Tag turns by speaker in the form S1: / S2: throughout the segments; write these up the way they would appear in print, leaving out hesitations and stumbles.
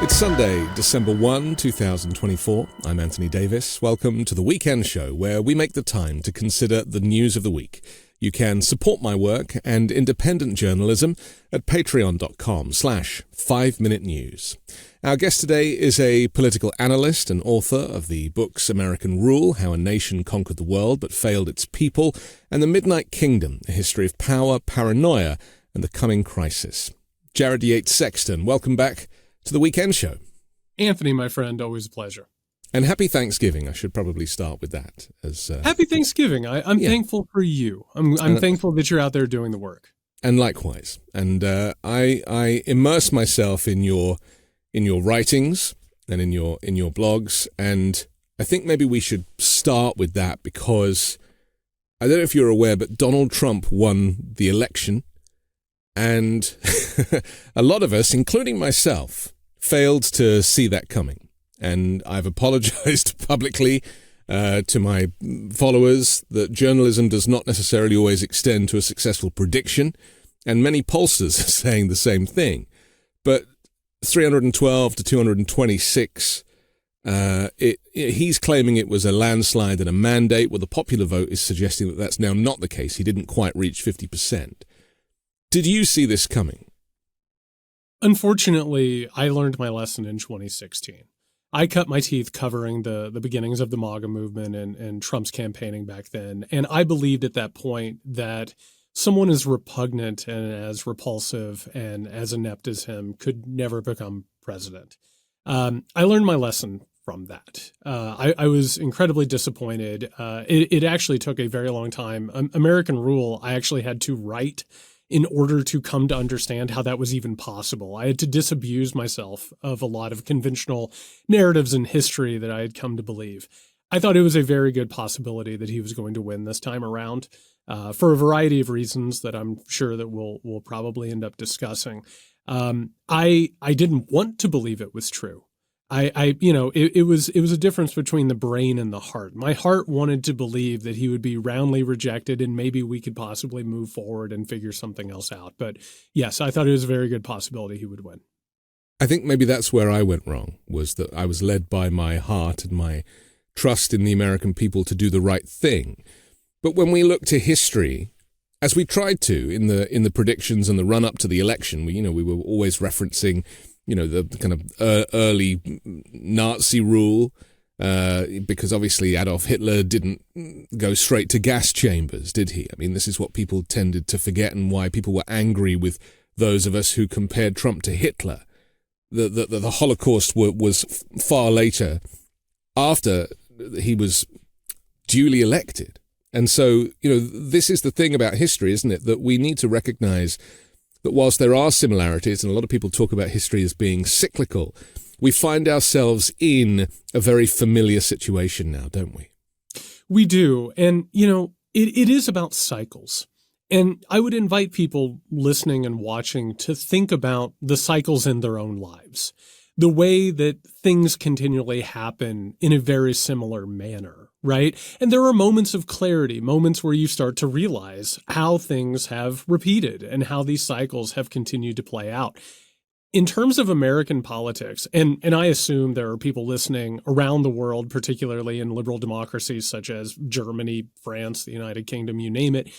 S1: It's Sunday, December 1, 2024. I'm Anthony Davis. Welcome to the Weekend Show, where we make the time to consider the news of the week. You can support my work and independent journalism at patreon.com/5 Minute News. Our guest today is a political analyst and author of the books American Rule, How a Nation Conquered the World but Failed Its People, and The Midnight Kingdom, A History of Power, Paranoia, and the Coming Crisis. Jared Yates Sexton, welcome back to the Weekend Show.
S2: Anthony, my friend, always a pleasure.
S1: And happy Thanksgiving. I should probably start with that.
S2: Happy Thanksgiving. I'm thankful for you. I'm thankful that you're out there doing the work.
S1: And likewise. And I immerse myself in your writings and in your blogs. And I think maybe we should start with that because I don't know if you're aware, but Donald Trump won the election. And a lot of us, including myself, failed to see that coming. And I've apologized publicly to my followers that journalism does not necessarily always extend to a successful prediction. And many pollsters are saying the same thing. But 312 to 226, he's claiming it was a landslide and a mandate. Well, the popular vote is suggesting that that's now not the case. He didn't quite reach 50%. Did you see this coming?
S2: Unfortunately, I learned my lesson in 2016. I cut my teeth covering the beginnings of the MAGA movement and Trump's campaigning back then. And I believed at that point that someone as repugnant and as repulsive and as inept as him could never become president. I learned my lesson from that. I was incredibly disappointed. It actually took a very long time. American Rule, I actually had to write in order to come to understand how that was even possible. I had to disabuse myself of a lot of conventional narratives in history that I had come to believe. I thought it was a very good possibility that he was going to win this time around for a variety of reasons that I'm sure that we'll probably end up discussing. I didn't want to believe it was true. It was a difference between the brain and the heart. My heart wanted to believe that he would be roundly rejected and maybe we could possibly move forward and figure something else out. But yes, I thought it was a very good possibility he would win.
S1: I think maybe that's where I went wrong, was that I was led by my heart and my trust in the American people to do the right thing. But when we look to history, as we tried to in the predictions and the run up to the election, we were always referencing the kind of early Nazi rule, because obviously Adolf Hitler didn't go straight to gas chambers, did he? I mean, this is what people tended to forget and why people were angry with those of us who compared Trump to Hitler. The Holocaust was far later, after he was duly elected. And so, this is the thing about history, isn't it? That we need to recognize that whilst there are similarities, and a lot of people talk about history as being cyclical, we find ourselves in a very familiar situation now, don't we?
S2: We do. And, it is about cycles. And I would invite people listening and watching to think about the cycles in their own lives, the way that things continually happen in a very similar manner. Right? And there are moments of clarity, moments where you start to realize how things have repeated and how these cycles have continued to play out. In terms of American politics, and I assume there are people listening around the world, particularly in liberal democracies such as Germany, France, the United Kingdom, you name it,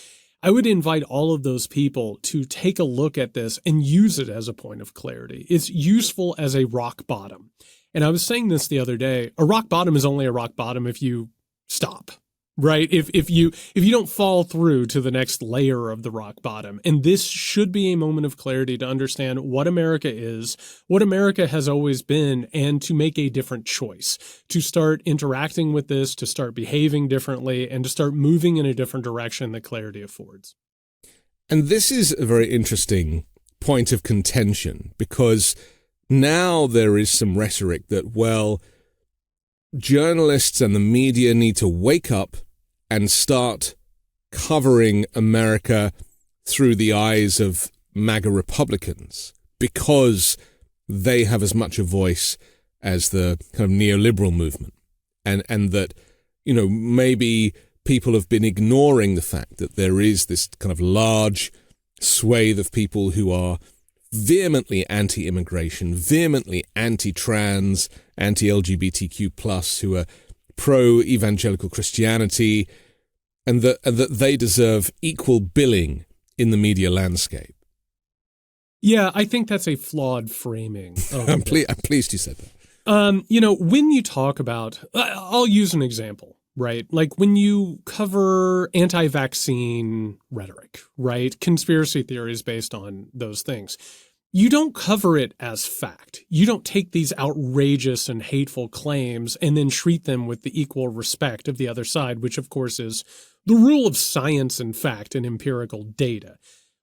S2: I would invite all of those people to take a look at this and use it as a point of clarity. It's useful as a rock bottom. And I was saying this the other day, a rock bottom is only a rock bottom if you stop, right? If you don't fall through to the next layer of the rock bottom. And this should be a moment of clarity to understand what America is, what America has always been, and to make a different choice, to start interacting with this, to start behaving differently, and to start moving in a different direction that clarity affords.
S1: And this is a very interesting point of contention, because now there is some rhetoric that, well, journalists and the media need to wake up and start covering America through the eyes of MAGA Republicans because they have as much a voice as the kind of neoliberal movement. And that, maybe people have been ignoring the fact that there is this kind of large swathe of people who are vehemently anti-immigration, vehemently anti-trans, anti-LGBTQ+, who are pro-evangelical Christianity, and that they deserve equal billing in the media landscape.
S2: Yeah, I think that's a flawed framing.
S1: I'm pleased you said that.
S2: When you talk about, I'll use an example, right? Like when you cover anti-vaccine rhetoric, right? Conspiracy theories based on those things. You don't cover it as fact. You don't take these outrageous and hateful claims and then treat them with the equal respect of the other side, which of course is the rule of science and fact and empirical data.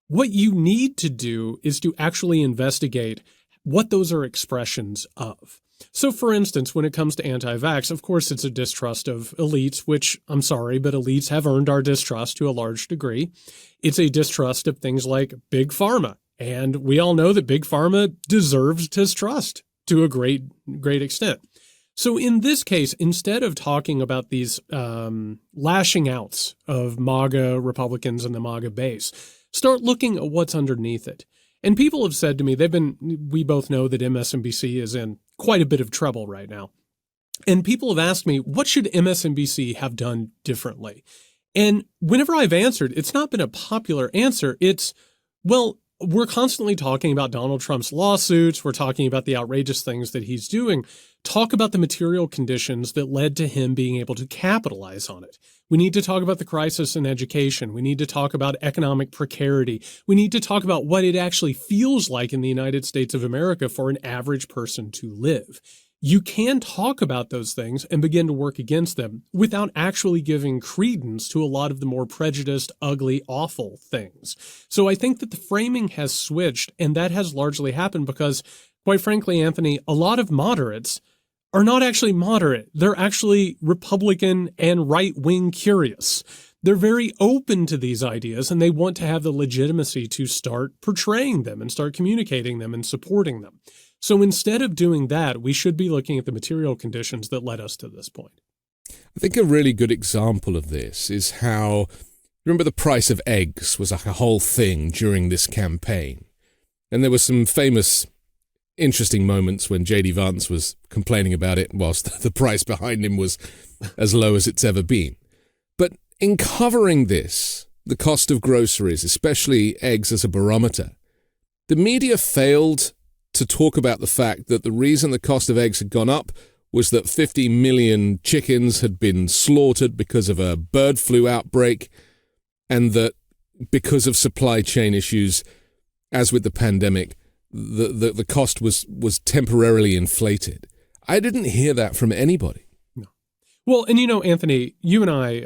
S2: What you need to do is to actually investigate what those are expressions of. So, for instance, when it comes to anti-vax, of course, it's a distrust of elites, which I'm sorry, but elites have earned our distrust to a large degree. It's a distrust of things like big pharma. And we all know that big pharma deserves distrust to a great extent. So in this case, instead of talking about these lashing outs of MAGA Republicans and the MAGA base, start looking at what's underneath it. And people have said to me, we both know that MSNBC is in quite a bit of trouble right now. And people have asked me, what should MSNBC have done differently? And whenever I've answered, it's not been a popular answer. It's, well, we're constantly talking about Donald Trump's lawsuits. We're talking about the outrageous things that he's doing. Talk about the material conditions that led to him being able to capitalize on it. We need to talk about the crisis in education. We need to talk about economic precarity. We need to talk about what it actually feels like in the United States of America for an average person to live. You can talk about those things and begin to work against them without actually giving credence to a lot of the more prejudiced, ugly, awful things. So I think that the framing has switched, and that has largely happened because, quite frankly, Anthony, a lot of moderates are not actually moderate. They're actually Republican and right-wing curious. They're very open to these ideas, and they want to have the legitimacy to start portraying them and start communicating them and supporting them. So instead of doing that, we should be looking at the material conditions that led us to this point.
S1: I think a really good example of this is how, remember the price of eggs was like a whole thing during this campaign. And there were some famous, interesting moments when J.D. Vance was complaining about it whilst the price behind him was as low as it's ever been. But in covering this, the cost of groceries, especially eggs as a barometer, the media failed to talk about the fact that the reason the cost of eggs had gone up was that 50 million chickens had been slaughtered because of a bird flu outbreak, and that because of supply chain issues, as with the pandemic, the cost was temporarily inflated. I didn't hear that from anybody.
S2: Well, and Anthony, you and I,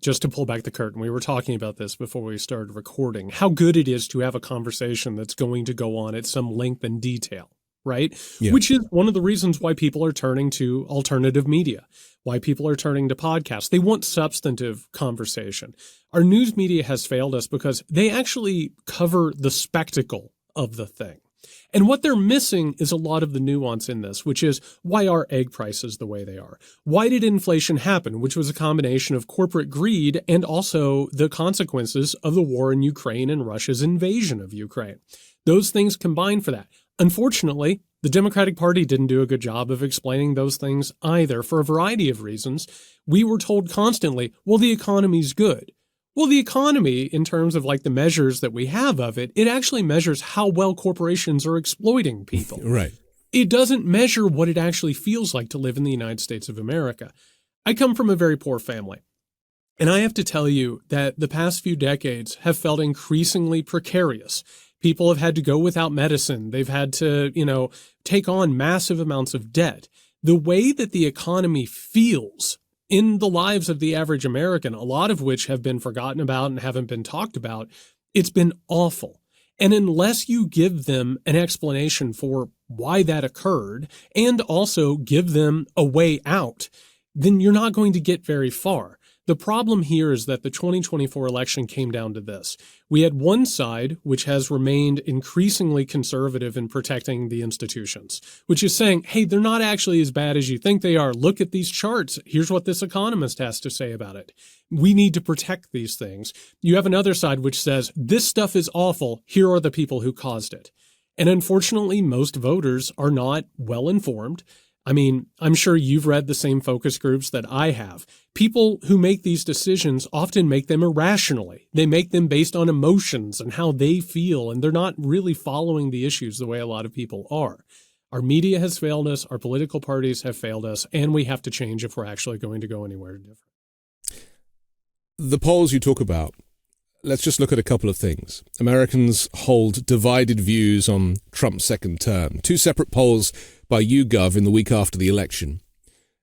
S2: just to pull back the curtain, we were talking about this before we started recording, how good it is to have a conversation that's going to go on at some length and detail, right? Yeah. Which is one of the reasons why people are turning to alternative media, why people are turning to podcasts. They want substantive conversation. Our news media has failed us because they actually cover the spectacle of the thing. And what they're missing is a lot of the nuance in this, which is, why are egg prices the way they are? Why did inflation happen, which was a combination of corporate greed and also the consequences of the war in Ukraine and Russia's invasion of Ukraine? Those things combine for that. Unfortunately, the Democratic Party didn't do a good job of explaining those things either for a variety of reasons. We were told constantly, well, the economy's good. Well, the economy, in terms of like the measures that we have of it, it actually measures how well corporations are exploiting people.
S1: Right.
S2: It doesn't measure what it actually feels like to live in the United States of America. I come from a very poor family, and I have to tell you that the past few decades have felt increasingly precarious. People have had to go without medicine. They've had to, take on massive amounts of debt. The way that the economy feels in the lives of the average American, a lot of which have been forgotten about and haven't been talked about, it's been awful. And unless you give them an explanation for why that occurred and also give them a way out, then you're not going to get very far. The problem here is that the 2024 election came down to this. We had one side which has remained increasingly conservative in protecting the institutions, which is saying, hey, they're not actually as bad as you think they are. Look at these charts. Here's what this economist has to say about it. We need to protect these things. You have another side which says, this stuff is awful. Here are the people who caused it. And unfortunately, most voters are not well informed. I mean, I'm sure you've read the same focus groups that I have. People who make these decisions often make them irrationally. They make them based on emotions and how they feel, and they're not really following the issues the way a lot of people are. Our media has failed us, our political parties have failed us, and we have to change if we're actually going to go anywhere different.
S1: The polls you talk about, let's just look at a couple of things. Americans hold divided views on Trump's second term. 2 separate polls by YouGov in the week after the election.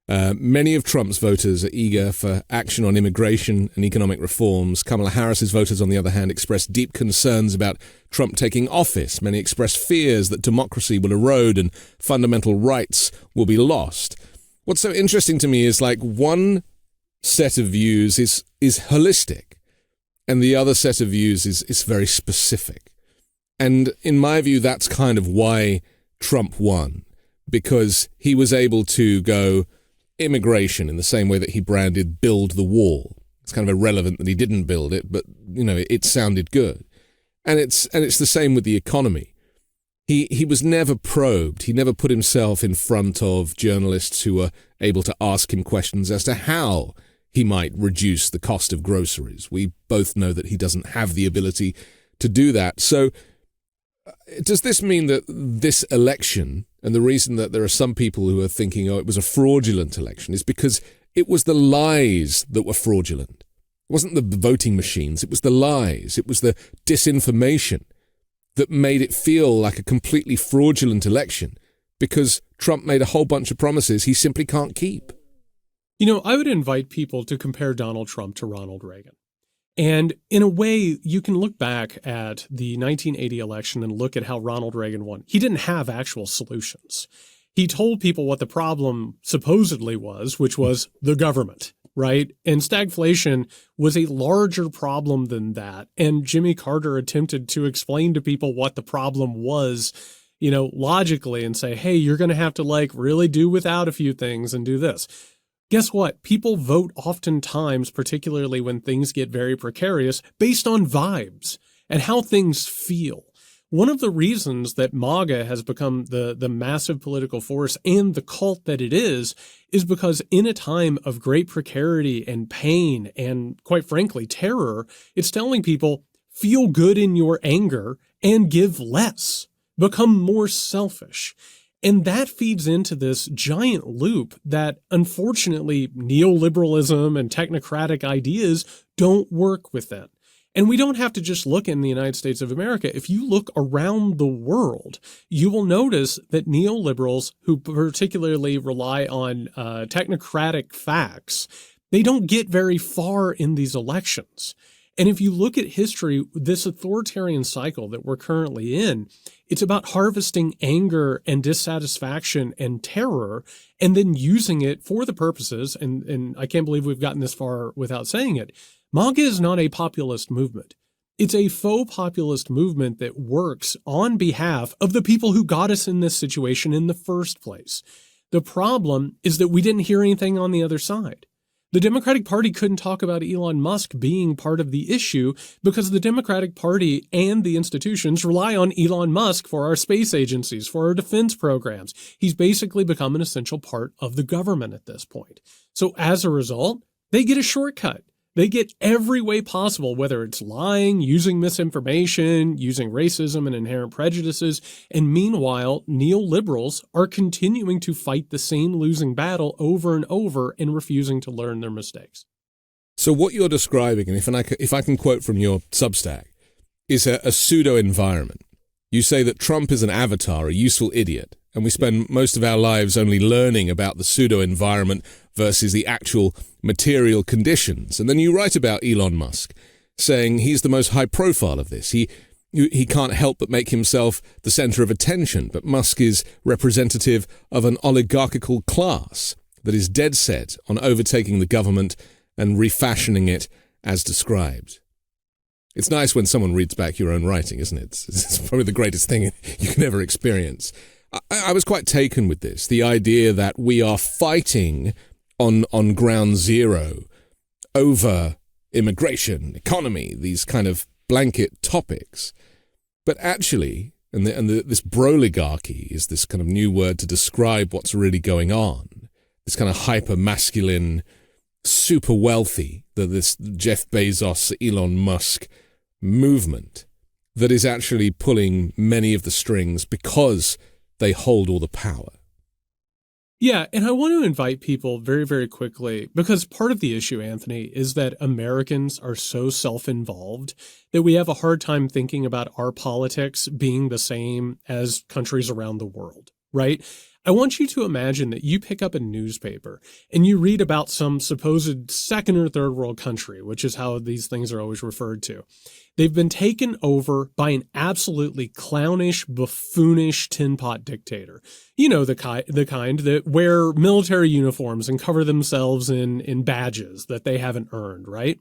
S1: Many of Trump's voters are eager for action on immigration and economic reforms. Kamala Harris's voters, on the other hand, express deep concerns about Trump taking office. Many express fears that democracy will erode and fundamental rights will be lost. What's so interesting to me is one set of views is holistic, and the other set of views is very specific. And in my view, that's kind of why Trump won, because he was able to go immigration in the same way that he branded build the wall. It's kind of irrelevant that he didn't build it, but it sounded good. And it's the same with the economy. He was never probed. He never put himself in front of journalists who were able to ask him questions as to how he might reduce the cost of groceries. We both know that he doesn't have the ability to do that. So does this mean that this election, and the reason that there are some people who are thinking, it was a fraudulent election, is because it was the lies that were fraudulent? It wasn't the voting machines, it was the lies, it was the disinformation that made it feel like a completely fraudulent election, because Trump made a whole bunch of promises he simply can't keep.
S2: I would invite people to compare Donald Trump to Ronald Reagan. And in a way, you can look back at the 1980 election and look at how Ronald Reagan won. He didn't have actual solutions. He told people what the problem supposedly was, which was the government, right? And stagflation was a larger problem than that. And Jimmy Carter attempted to explain to people what the problem was, logically, and say, hey, you're going to have to really do without a few things and do this. Guess what? People vote oftentimes, particularly when things get very precarious, based on vibes and how things feel. One of the reasons that MAGA has become the massive political force and the cult that it is because in a time of great precarity and pain and, quite frankly, terror, it's telling people, feel good in your anger and give less. Become more selfish. And that feeds into this giant loop that, unfortunately, neoliberalism and technocratic ideas don't work within. And we don't have to just look in the United States of America. If you look around the world, you will notice that neoliberals, who particularly rely on technocratic facts, they don't get very far in these elections. And if you look at history, this authoritarian cycle that we're currently in, it's about harvesting anger and dissatisfaction and terror and then using it for the purposes, and I can't believe we've gotten this far without saying it, MAGA is not a populist movement. It's a faux populist movement that works on behalf of the people who got us in this situation in the first place. The problem is that we didn't hear anything on the other side. The Democratic Party couldn't talk about Elon Musk being part of the issue because the Democratic Party and the institutions rely on Elon Musk for our space agencies, for our defense programs. He's basically become an essential part of the government at this point. So as a result, they get a shortcut. They get every way possible, whether it's lying, using misinformation, using racism and inherent prejudices. And meanwhile, neoliberals are continuing to fight the same losing battle over and over and refusing to learn their mistakes.
S1: So what you're describing, and if I can quote from your Substack, is a pseudo environment. You say that Trump is an avatar, a useful idiot, and we spend most of our lives only learning about the pseudo environment versus the actual material conditions. And then you write about Elon Musk, saying he's the most high profile of this. He can't help but make himself the center of attention, but Musk is representative of an oligarchical class that is dead set on overtaking the government and refashioning it as described. It's nice when someone reads back your own writing, isn't it? It's probably the greatest thing you can ever experience. I was quite taken with this, the idea that we are fighting on ground zero over immigration, economy, these kind of blanket topics. But actually, and this broligarchy is this kind of new word to describe what's really going on. This kind of hyper-masculine, super wealthy, this Jeff Bezos, Elon Musk movement that is actually pulling many of the strings because they hold all the power.
S2: Yeah, and I want to invite people very, very quickly, because part of the issue, Anthony, is that Americans are so self-involved that we have a hard time thinking about our politics being the same as countries around the world, right? I want you to imagine that you pick up a newspaper and you read about some supposed second or third world country, which is how these things are always referred to. They've been taken over by an absolutely clownish, buffoonish tin pot dictator. You know, the kind that wear military uniforms and cover themselves in badges that they haven't earned, right?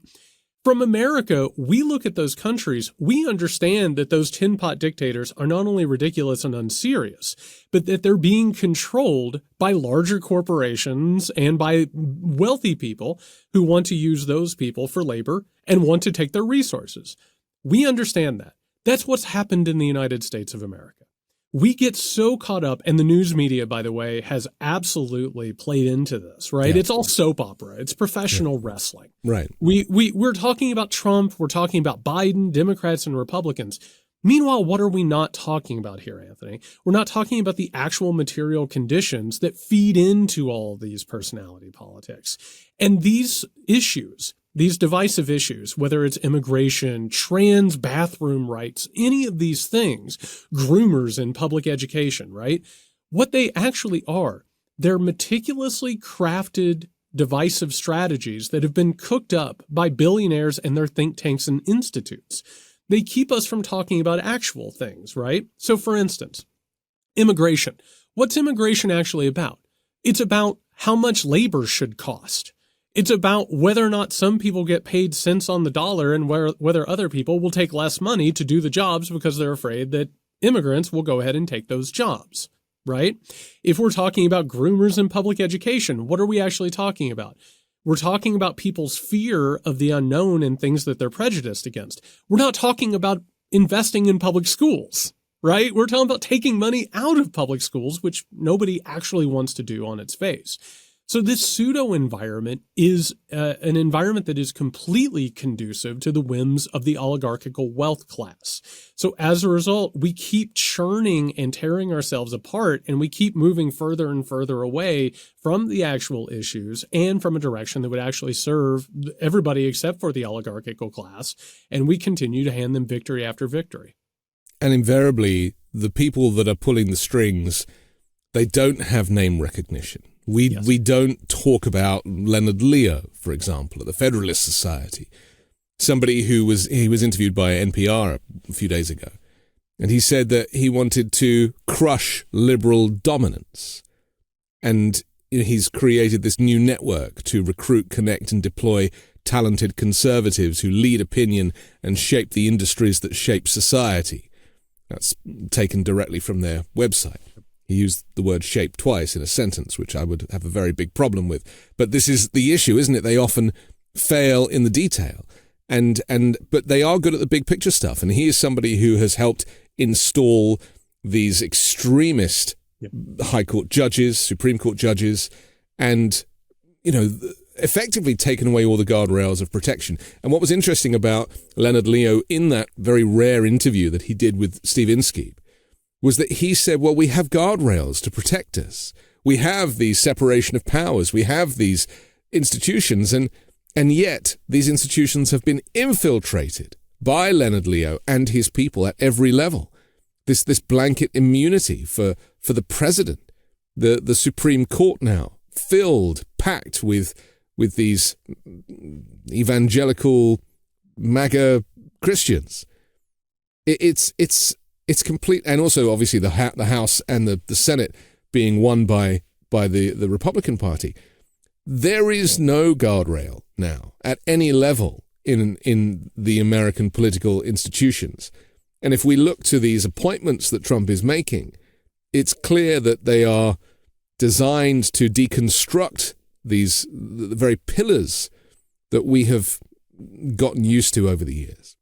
S2: From America, we look at those countries, we understand that those tin pot dictators are not only ridiculous and unserious, but that they're being controlled by larger corporations and by wealthy people who want to use those people for labor and want to take their resources. We understand that. That's what's happened in the United States of America. We get so caught up, and the news media, by the way, has absolutely played into this, right? Yeah. It's all soap opera. It's professional wrestling.
S1: Right.
S2: We're talking about Trump. We're talking about Biden, Democrats, and Republicans. Meanwhile, what are we not talking about here, Anthony? We're not talking about the actual material conditions that feed into all of these personality politics. And these issues, these divisive issues, whether it's immigration, trans bathroom rights, any of these things, groomers in public education, right? What they actually are, they're meticulously crafted divisive strategies that have been cooked up by billionaires and their think tanks and institutes. They keep us from talking about actual things, right? So for instance, immigration. What's immigration actually about? It's about how much labor should cost. It's about whether or not some people get paid cents on the dollar and whether other people will take less money to do the jobs because they're afraid that immigrants will go ahead and take those jobs, right? If we're talking about groomers in public education, what are we actually talking about? We're talking about people's fear of the unknown and things that they're prejudiced against. We're not talking about investing in public schools, right? We're talking about taking money out of public schools, which nobody actually wants to do on its face. So this pseudo environment is an environment that is completely conducive to the whims of the oligarchical wealth class. So as a result, we keep churning and tearing ourselves apart, and we keep moving further and further away from the actual issues and from a direction that would actually serve everybody except for the oligarchical class. And we continue to hand them victory after victory.
S1: And invariably, the people that are pulling the strings, they don't have name recognition. We don't talk about Leonard Leo, for example, at the Federalist Society, somebody who was interviewed by NPR a few days ago, and he said that he wanted to crush liberal dominance, and he's created this new network to recruit, connect, and deploy talented conservatives who lead opinion and shape the industries that shape society. That's taken directly from their website. He used the word shape twice in a sentence, which I would have a very big problem with. But this is the issue, isn't it? They often fail in the detail, but they are good at the big picture stuff. And he is somebody who has helped install these extremist high court judges, Supreme Court judges, and, effectively taken away all the guardrails of protection. And what was interesting about Leonard Leo in that very rare interview that he did with Steve Inskeep was that he said, well, we have guardrails to protect us. We have these separation of powers. We have these institutions, and yet these institutions have been infiltrated by Leonard Leo and his people at every level. This blanket immunity for the president, the Supreme Court now filled, packed with these evangelical MAGA Christians. It's complete, and also obviously the House and the Senate being won by the Republican Party. There is no guardrail now at any level in the American political institutions. And if we look to these appointments that Trump is making, it's clear that they are designed to deconstruct the very pillars that we have gotten used to over the years.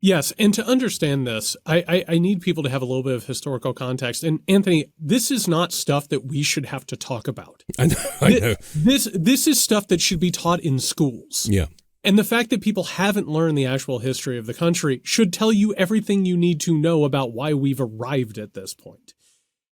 S2: Yes, and to understand this, I need people to have a little bit of historical context. And Anthony, this is not stuff that we should have to talk about.
S1: I know.
S2: This is stuff that should be taught in schools.
S1: Yeah.
S2: And the fact that people haven't learned the actual history of the country should tell you everything you need to know about why we've arrived at this point.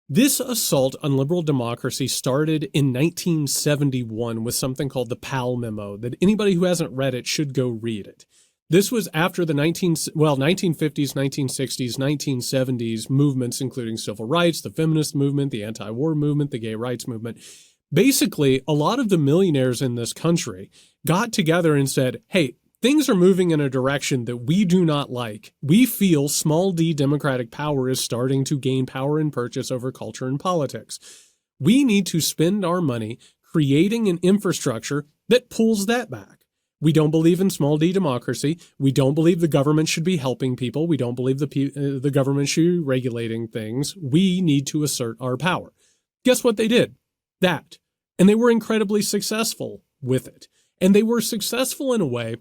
S2: This assault on liberal democracy started in 1971 with something called the Powell Memo that anybody who hasn't read it should go read it. This was after the 1950s, 1960s, 1970s movements, including civil rights, the feminist movement, the anti-war movement, the gay rights movement. Basically, a lot of the millionaires in this country got together and said, hey, things are moving in a direction that we do not like. We feel small d democratic power is starting to gain power and purchase over culture and politics. We need to spend our money creating an infrastructure that pulls that back. We don't believe in small d democracy. We don't believe the government should be helping people. We don't believe the government should be regulating things. We need to assert our power. Guess what they did? That. And they were incredibly successful with it. And they were successful in a way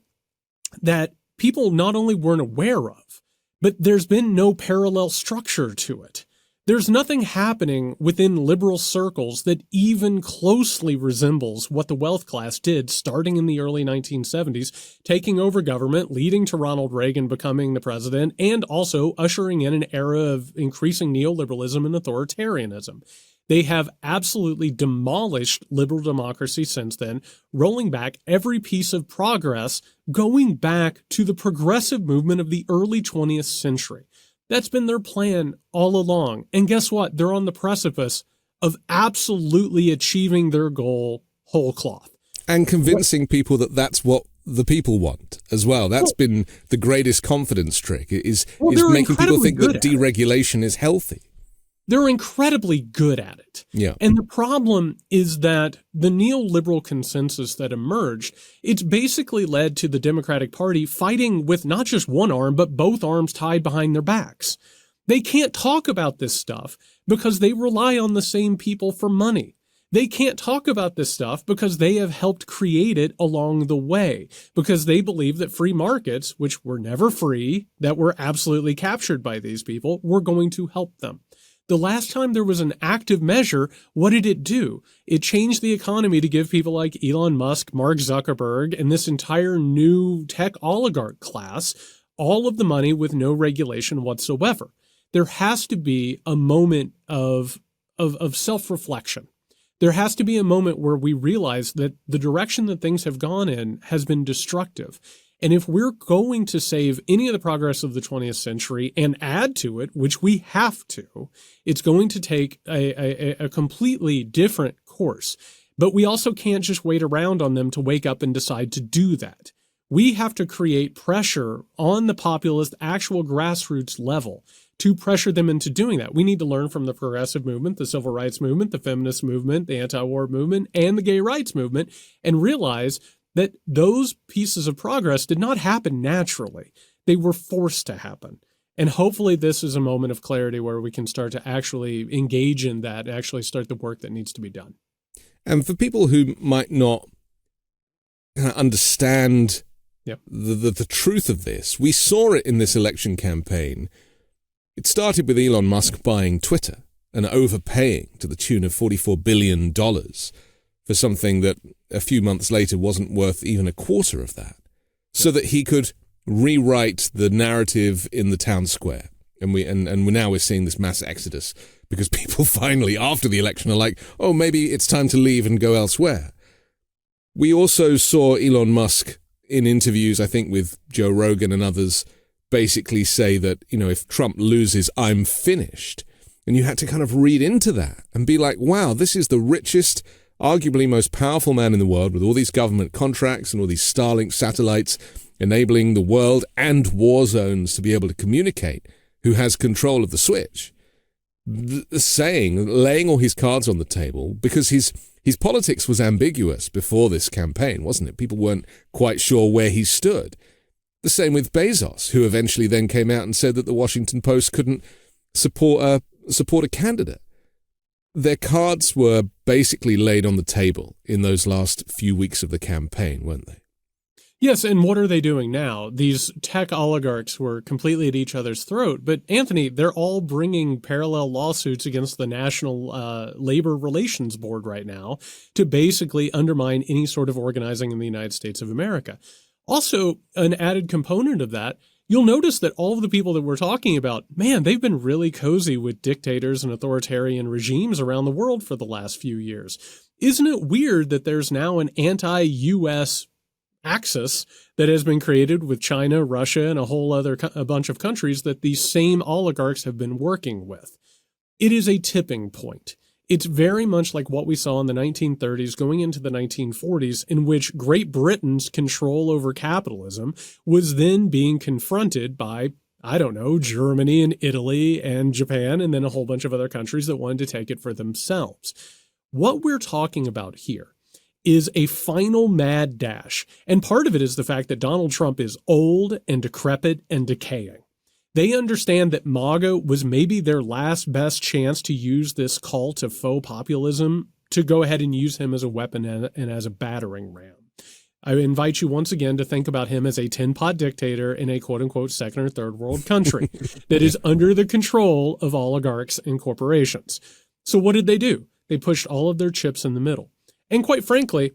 S2: that people not only weren't aware of, but there's been no parallel structure to it. There's nothing happening within liberal circles that even closely resembles what the wealth class did starting in the early 1970s, taking over government, leading to Ronald Reagan becoming the president, and also ushering in an era of increasing neoliberalism and authoritarianism. They have absolutely demolished liberal democracy since then, rolling back every piece of progress, going back to the progressive movement of the early 20th century. That's been their plan all along. And guess what? They're on the precipice of absolutely achieving their goal whole cloth.
S1: And convincing people that that's what the people want as well. That's been the greatest confidence trick, is making people think that deregulation is healthy.
S2: They're incredibly good at it.
S1: Yeah.
S2: And the problem is that the neoliberal consensus that emerged, it's basically led to the Democratic Party fighting with not just one arm, but both arms tied behind their backs. They can't talk about this stuff because they rely on the same people for money. They can't talk about this stuff because they have helped create it along the way, because they believe that free markets, which were never free, that were absolutely captured by these people, were going to help them. The last time there was an active measure, what did it do? It changed the economy to give people like Elon Musk, Mark Zuckerberg, and this entire new tech oligarch class all of the money with no regulation whatsoever. There has to be a moment of self-reflection. There has to be a moment where we realize that the direction that things have gone in has been destructive. And if we're going to save any of the progress of the 20th century and add to it, which we have to, it's going to take a completely different course. But we also can't just wait around on them to wake up and decide to do that. We have to create pressure on the populist, actual grassroots level to pressure them into doing that. We need to learn from the progressive movement, the civil rights movement, the feminist movement, the anti-war movement, and the gay rights movement, and realize that those pieces of progress did not happen naturally. They were forced to happen. And hopefully this is a moment of clarity where we can start to actually engage in that, and actually start the work that needs to be done.
S1: And for people who might not understand the truth of this, we saw it in this election campaign. It started with Elon Musk buying Twitter and overpaying to the tune of $44 billion for something that a few months later wasn't worth even a quarter of that, so that he could rewrite the narrative in the town square. And now we're seeing this mass exodus because people finally, after the election, are like, oh, maybe it's time to leave and go elsewhere. We also saw Elon Musk in interviews, I think with Joe Rogan and others, basically say that, if Trump loses, I'm finished. And you had to kind of read into that and be like, wow, this is the richest, arguably most powerful man in the world, with all these government contracts and all these Starlink satellites enabling the world and war zones to be able to communicate, who has control of the switch, laying all his cards on the table, because his politics was ambiguous before this campaign, wasn't it? People weren't quite sure where he stood. The same with Bezos, who eventually then came out and said that the Washington Post couldn't support a candidate. Their cards were basically laid on the table in those last few weeks of the campaign, weren't they?
S2: Yes, and what are they doing now? These tech oligarchs were completely at each other's throat, but Anthony, they're all bringing parallel lawsuits against the National Labor Relations Board right now to basically undermine any sort of organizing in the United States of America. Also, an added component of that, you'll notice that all of the people that we're talking about, man, they've been really cozy with dictators and authoritarian regimes around the world for the last few years. Isn't it weird that there's now an anti-U.S. axis that has been created with China, Russia, and a bunch of countries that these same oligarchs have been working with? It is a tipping point. It's very much like what we saw in the 1930s going into the 1940s, in which Great Britain's control over capitalism was then being confronted by, Germany and Italy and Japan, and then a whole bunch of other countries that wanted to take it for themselves. What we're talking about here is a final mad dash. And part of it is the fact that Donald Trump is old and decrepit and decaying. They understand that MAGA was maybe their last best chance to use this cult of faux populism to go ahead and use him as a weapon and as a battering ram. I invite you once again to think about him as a tin-pot dictator in a quote-unquote second or third world country that is under the control of oligarchs and corporations. So what did they do? They pushed all of their chips in the middle. And quite frankly,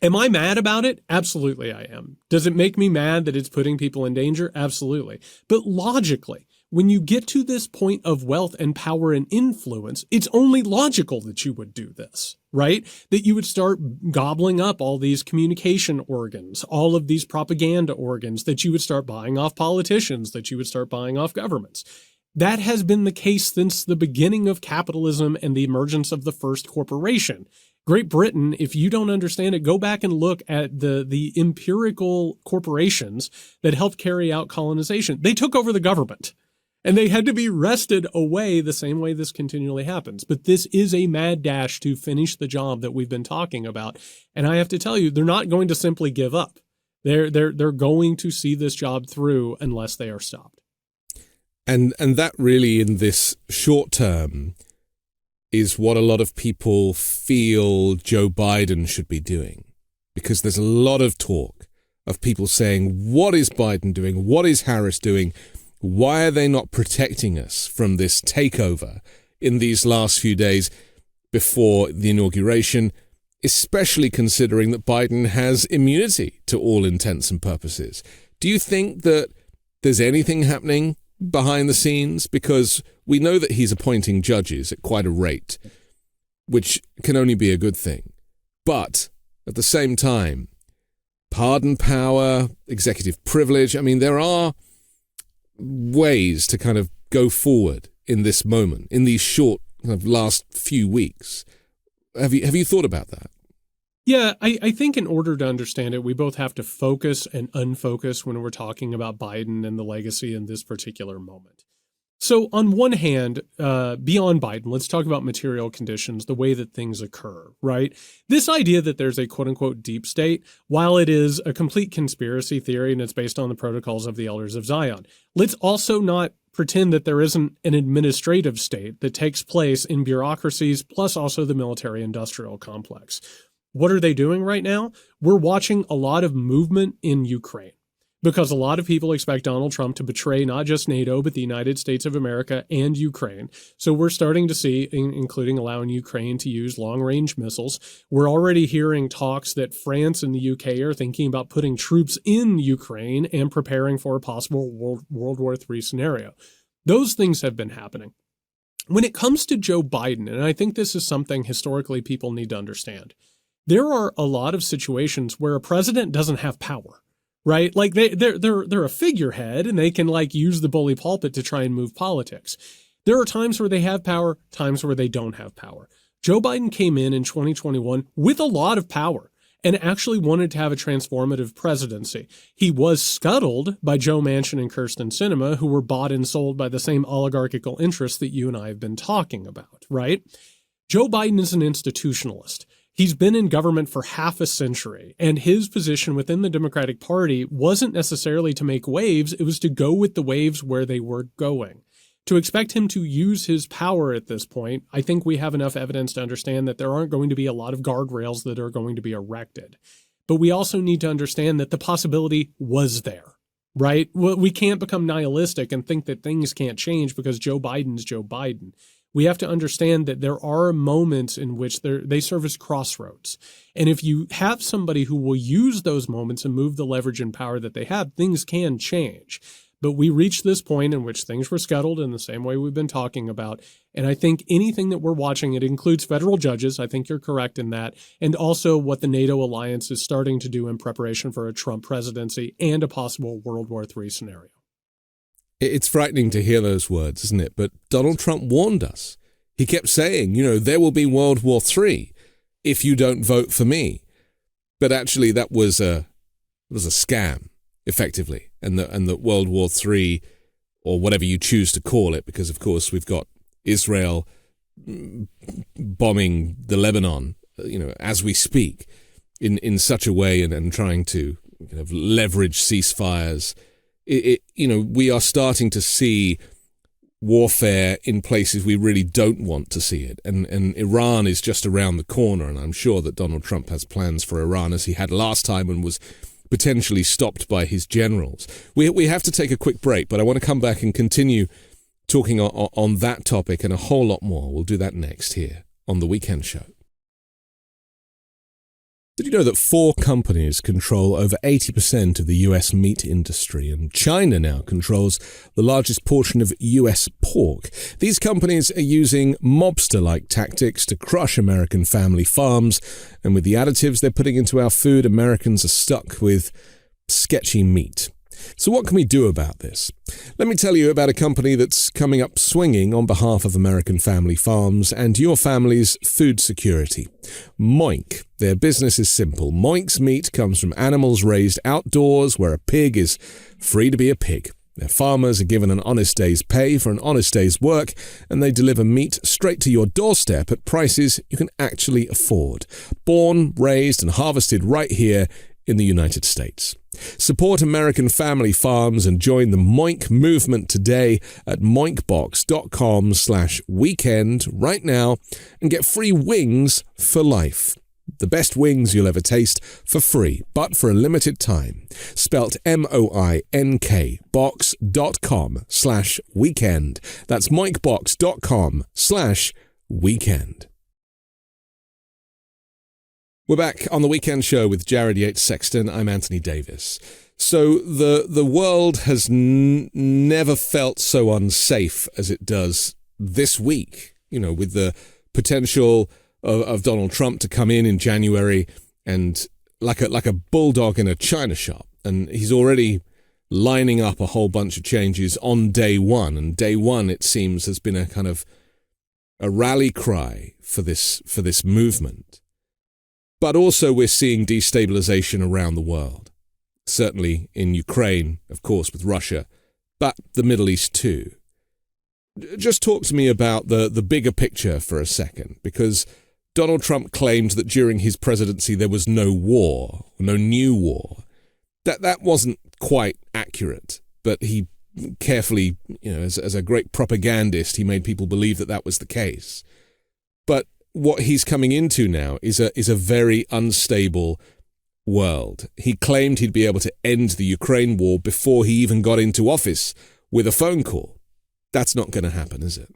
S2: am I mad about it? Absolutely I am. Does it make me mad that it's putting people in danger? Absolutely. But logically, when you get to this point of wealth and power and influence, it's only logical that you would do this, right? That you would start gobbling up all these communication organs, all of these propaganda organs, that you would start buying off politicians, that you would start buying off governments. That has been the case since the beginning of capitalism and the emergence of the first corporation. Great Britain, if you don't understand it, go back and look at the empirical corporations that helped carry out colonization. They took over the government, and they had to be wrested away the same way this continually happens. But this is a mad dash to finish the job that we've been talking about. And I have to tell you, they're not going to simply give up. They're going to see this job through unless they are stopped.
S1: And that really, in this short term, is what a lot of people feel Joe Biden should be doing. Because there's a lot of talk of people saying, what is Biden doing? What is Harris doing? Why are they not protecting us from this takeover in these last few days before the inauguration, especially considering that Biden has immunity to all intents and purposes? Do you think that there's anything happening behind the scenes? Because we know that he's appointing judges at quite a rate, which can only be a good thing. But at the same time, pardon power, executive privilege, I mean, there are ways to kind of go forward in this moment, in these short kind of last few weeks. Have you thought about that?
S2: Yeah, I think in order to understand it, we both have to focus and unfocus when we're talking about Biden and the legacy in this particular moment. So on one hand, beyond Biden, let's talk about material conditions, the way that things occur, right? This idea that there's a quote unquote deep state, while it is a complete conspiracy theory and it's based on the protocols of the elders of Zion, let's also not pretend that there isn't an administrative state that takes place in bureaucracies, plus also the military industrial complex. What are they doing right now? We're watching a lot of movement in Ukraine, because a lot of people expect Donald Trump to betray not just NATO, but the United States of America and Ukraine. So we're starting to see, including allowing Ukraine to use long-range missiles. We're already hearing talks that France and the UK are thinking about putting troops in Ukraine and preparing for a possible World War III scenario. Those things have been happening. When it comes to Joe Biden, and I think this is something historically people need to understand, there are a lot of situations where a president doesn't have power. Right? Like they're a figurehead and they can like use the bully pulpit to try and move politics. There are times where they have power, times where they don't have power. Joe Biden came in 2021 with a lot of power and actually wanted to have a transformative presidency. He was scuttled by Joe Manchin and Kyrsten Sinema, who were bought and sold by the same oligarchical interests that you and I have been talking about, right? Joe Biden is an institutionalist. He's been in government for half a century, and his position within the Democratic Party wasn't necessarily to make waves, it was to go with the waves where they were going. To expect him to use his power at this point, I think we have enough evidence to understand that there aren't going to be a lot of guardrails that are going to be erected. but we also need to understand that the possibility was there, right? We can't become nihilistic and think that things can't change because Joe Biden's Joe Biden. We have to understand that there are moments in which they serve as crossroads. And if you have somebody who will use those moments and move the leverage and power that they have, things can change. But we reached this point in which things were scuttled in the same way we've been talking about. And I think anything that we're watching, it includes federal judges. I think you're correct in that. And also what the NATO alliance is starting to do in preparation for a Trump presidency and a possible World War III scenario.
S1: It's frightening to hear those words, isn't it? But Donald Trump warned us. He kept saying, there will be World War III if you don't vote for me. But actually, that was a scam, effectively. And that World War III, or whatever you choose to call it, because, of course, we've got Israel bombing the Lebanon, as we speak, in such a way and trying to leverage ceasefires. We are starting to see warfare in places we really don't want to see it. And Iran is just around the corner, and I'm sure that Donald Trump has plans for Iran, as he had last time and was potentially stopped by his generals. We have to take a quick break, but I want to come back and continue talking on that topic and a whole lot more. We'll do that next here on The Weekend Show. Did you know that 4 companies control over 80% of the US meat industry, and China now controls the largest portion of US pork? These companies are using mobster-like tactics to crush American family farms, and with the additives they're putting into our food, Americans are stuck with sketchy meat. So what can we do about this? Let me tell you about a company that's coming up swinging on behalf of American family farms and your family's food security. Moink. Their business is simple. Moink's meat comes from animals raised outdoors where a pig is free to be a pig. Their farmers are given an honest day's pay for an honest day's work, and they deliver meat straight to your doorstep at prices you can actually afford. Born, raised, and harvested right here in the United States. Support American family farms and join the Moink movement today at moinkbox.com/weekend right now and get free wings for life. The best wings you'll ever taste for free, but for a limited time. Spelt MOINK box.com/weekend. That's moinkbox.com/weekend. We're back on The Weekend Show with Jared Yates Sexton. I'm Anthony Davis. So the world has never felt so unsafe as it does this week, with the potential of Donald Trump to come in January and like a bulldog in a china shop. And he's already lining up a whole bunch of changes on day one. And day one, it seems, has been a kind of a rally cry for this movement. But also we're seeing destabilization around the world. Certainly in Ukraine, of course, with Russia, but the Middle East too. Just talk to me about the bigger picture for a second, because Donald Trump claimed that during his presidency there was no war, no new war. That wasn't quite accurate, but he carefully, as a great propagandist, he made people believe that was the case. But what he's coming into now is a very unstable world. He claimed he'd be able to end the Ukraine war before he even got into office with a phone call. That's not going to happen, is it?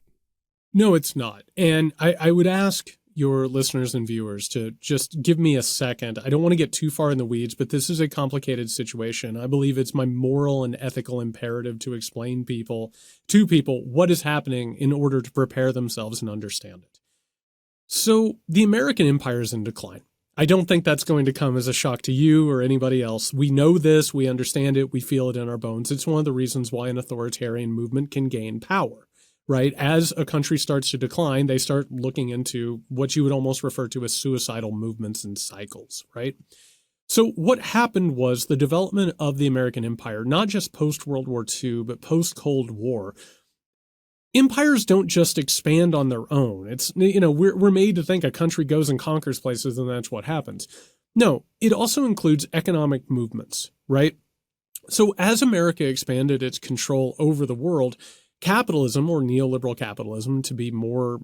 S2: No, it's not. And I would ask your listeners and viewers to just give me a second. I don't want to get too far in the weeds, but this is a complicated situation. I believe it's my moral and ethical imperative to explain to people what is happening in order to prepare themselves and understand it. So the American empire is in decline. I don't think that's going to come as a shock to you or anybody else. We know this, we understand it, we feel it in our bones. It's one of the reasons why an authoritarian movement can gain power, right? As a country starts to decline, they start looking into what you would almost refer to as suicidal movements and cycles, right? So what happened was the development of the American empire, not just post-World War II, but post-Cold War. Empires don't just expand on their own. It's, we're made to think a country goes and conquers places and that's what happens. No, it also includes economic movements, right? So as America expanded its control over the world, Capitalism, or neoliberal capitalism, to be more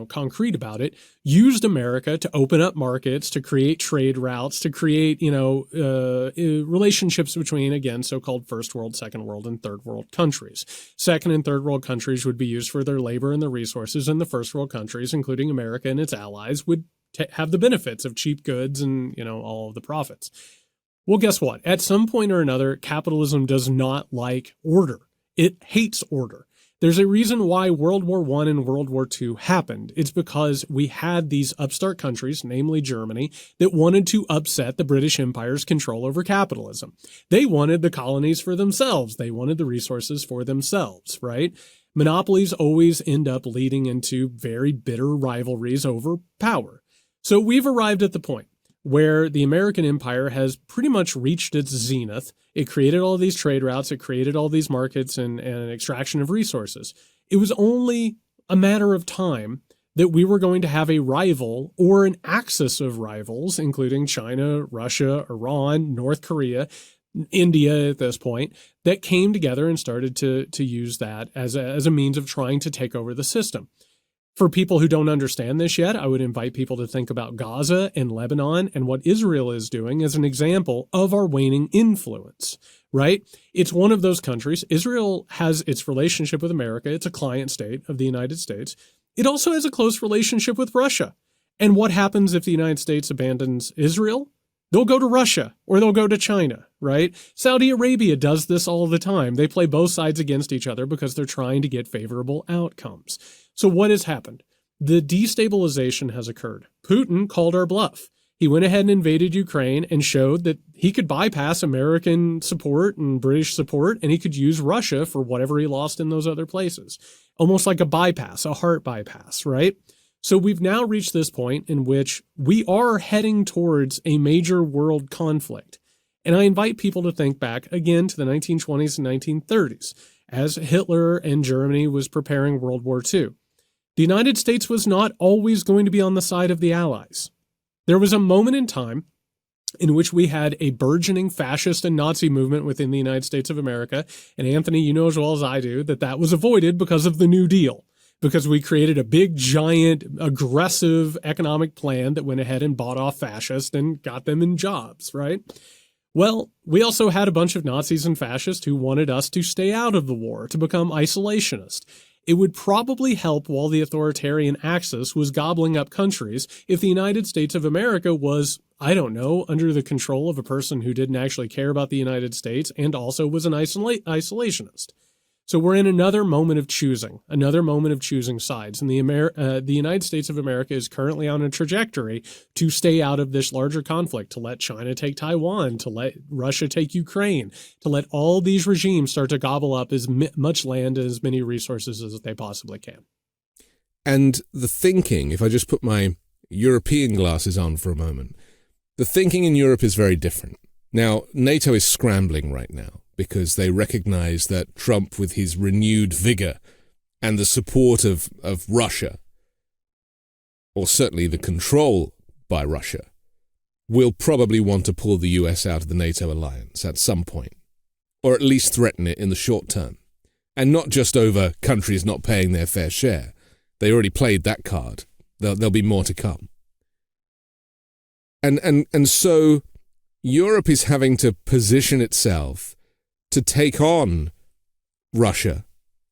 S2: concrete about it, used America to open up markets, to create trade routes, to create relationships between, again, so-called first world, second world, and third world countries. Second and third world countries would be used for their labor and their resources, and the first world countries, including America and its allies, would have the benefits of cheap goods and all of the profits. Well, guess what? At some point or another, capitalism does not like order. It hates order. There's a reason why World War I and World War II happened. It's because we had these upstart countries, namely Germany, that wanted to upset the British Empire's control over capitalism. They wanted the colonies for themselves. They wanted the resources for themselves, right? Monopolies always end up leading into very bitter rivalries over power. So we've arrived at the point where the American empire has pretty much reached its zenith. It created all these trade routes. It created all these markets and extraction of resources. It was only a matter of time that we were going to have a rival or an axis of rivals, including China, Russia, Iran, North Korea, India at this point, that came together and started to use that as a means of trying to take over the system. For people who don't understand this yet, I would invite people to think about Gaza and Lebanon and what Israel is doing as an example of our waning influence, right? It's one of those countries. Israel has its relationship with America. It's a client state of the United States. It also has a close relationship with Russia. And what happens if the United States abandons Israel? They'll go to Russia or they'll go to China, right? Saudi Arabia does this all the time. They play both sides against each other because they're trying to get favorable outcomes. So what has happened? The destabilization has occurred. Putin called our bluff. He went ahead and invaded Ukraine and showed that he could bypass American support and British support, and he could use Russia for whatever he lost in those other places. Almost like a bypass, a heart bypass, right? So we've now reached this point in which we are heading towards a major world conflict. And I invite people to think back again to the 1920s and 1930s as Hitler and Germany was preparing World War II. The United States was not always going to be on the side of the Allies. There was a moment in time in which we had a burgeoning fascist and Nazi movement within the United States of America. And Anthony, you know as well as I do that was avoided because of the New Deal, because we created a big, giant, aggressive economic plan that went ahead and bought off fascists and got them in jobs, right? Well, we also had a bunch of Nazis and fascists who wanted us to stay out of the war, to become isolationist. It would probably help while the authoritarian axis was gobbling up countries if the United States of America was, I don't know, under the control of a person who didn't actually care about the United States and also was an isolationist. So we're in another moment of choosing sides. And the United States of America is currently on a trajectory to stay out of this larger conflict, to let China take Taiwan, to let Russia take Ukraine, to let all these regimes start to gobble up as much land and as many resources as they possibly can.
S1: And the thinking, if I just put my European glasses on for a moment, the thinking in Europe is very different. Now, NATO is scrambling right now, because they recognize that Trump, with his renewed vigor and the support of Russia, or certainly the control by Russia, will probably want to pull the US out of the NATO alliance at some point, or at least threaten it in the short term. And not just over countries not paying their fair share. They already played that card. There'll be more to come. And so Europe is having to position itself to take on Russia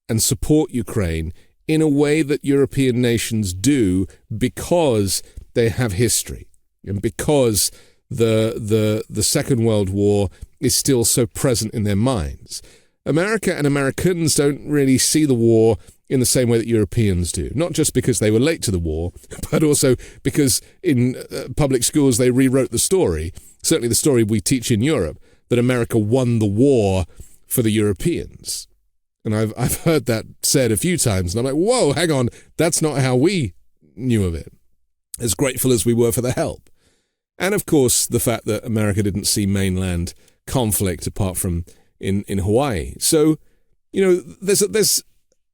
S1: and support Ukraine in a way that European nations do because they have history and because the Second World War is still so present in their minds. America and Americans don't really see the war in the same way that Europeans do, not just because they were late to the war, but also because in public schools they rewrote the story, certainly the story we teach in Europe, that America won the war for the Europeans. And I've heard that said a few times, and I'm like, whoa, hang on, that's not how we knew of it, as grateful as we were for the help. And of course, the fact that America didn't see mainland conflict apart from in Hawaii. So, you know, there's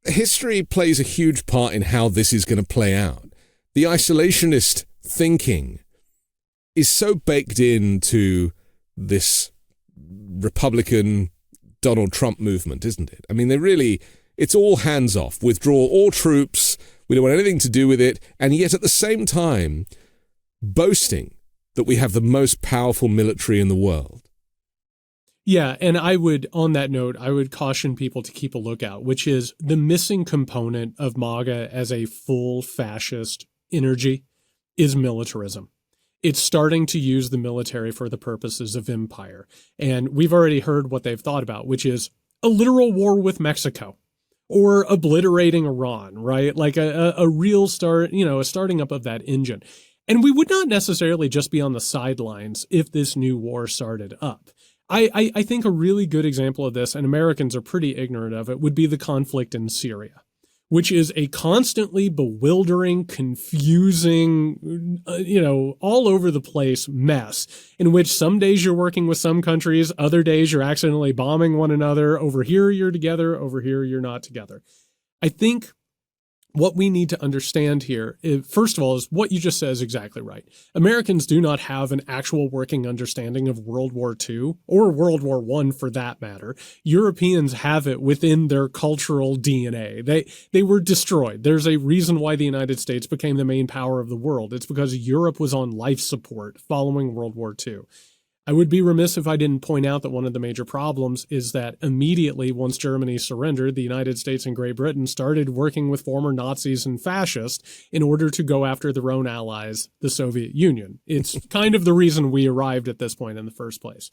S1: history plays a huge part in how this is going to play out. The isolationist thinking is so baked into this Republican Donald Trump movement, isn't it? I mean, they really, It's all hands off, withdraw all troops, we don't want anything to do with it, and yet at the same time boasting that we have the most powerful military in the world.
S2: Yeah, and on that note, I would caution people to keep a lookout, which is the missing component of MAGA as a full fascist energy is militarism. It's starting to use the military for the purposes of empire. And we've already heard what they've thought about, which is a literal war with Mexico or obliterating Iran, right? Like a real a starting up of that engine. And we would not necessarily just be on the sidelines if this new war started up. I think a really good example of this, and Americans are pretty ignorant of it, would be the conflict in Syria, which is a constantly bewildering, confusing, all over the place mess in which some days you're working with some countries, other days you're accidentally bombing one another. Over here you're together, over here you're not together. I think what we need to understand here, first of all, is what you just said is exactly right. Americans do not have an actual working understanding of World War II or World War I for that matter. Europeans have it within their cultural DNA. They were destroyed. There's a reason why the United States became the main power of the world. It's because Europe was on life support following World War II. I would be remiss if I didn't point out that one of the major problems is that immediately once Germany surrendered, the United States and Great Britain started working with former Nazis and fascists in order to go after their own allies, the Soviet Union. It's kind of the reason we arrived at this point in the first place.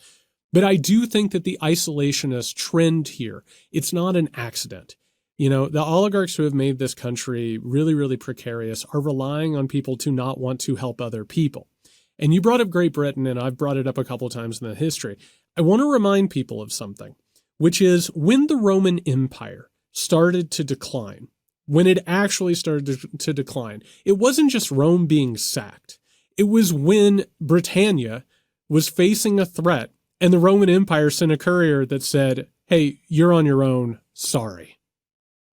S2: But I do think that the isolationist trend here, it's not an accident. The oligarchs who have made this country really, really precarious are relying on people to not want to help other people. And you brought up Great Britain, and I've brought it up a couple of times in the history. I want to remind people of something, which is when the Roman Empire started to decline, when it actually started to decline, it wasn't just Rome being sacked. It was when Britannia was facing a threat, and the Roman Empire sent a courier that said, hey, you're on your own, sorry.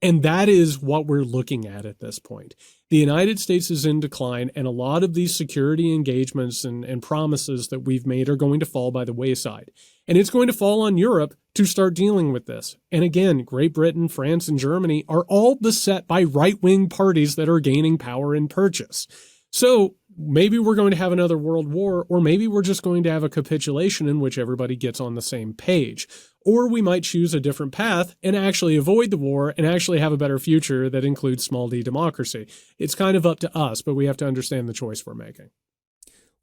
S2: And that is what we're looking at this point. The United States is in decline, and a lot of these security engagements and promises that we've made are going to fall by the wayside. And it's going to fall on Europe to start dealing with this. And again, Great Britain, France, and Germany are all beset by right-wing parties that are gaining power and purchase. So maybe we're going to have another world war, or maybe we're just going to have a capitulation in which everybody gets on the same page. Or we might choose a different path and actually avoid the war and actually have a better future that includes small d democracy. It's kind of up to us, but we have to understand the choice we're making.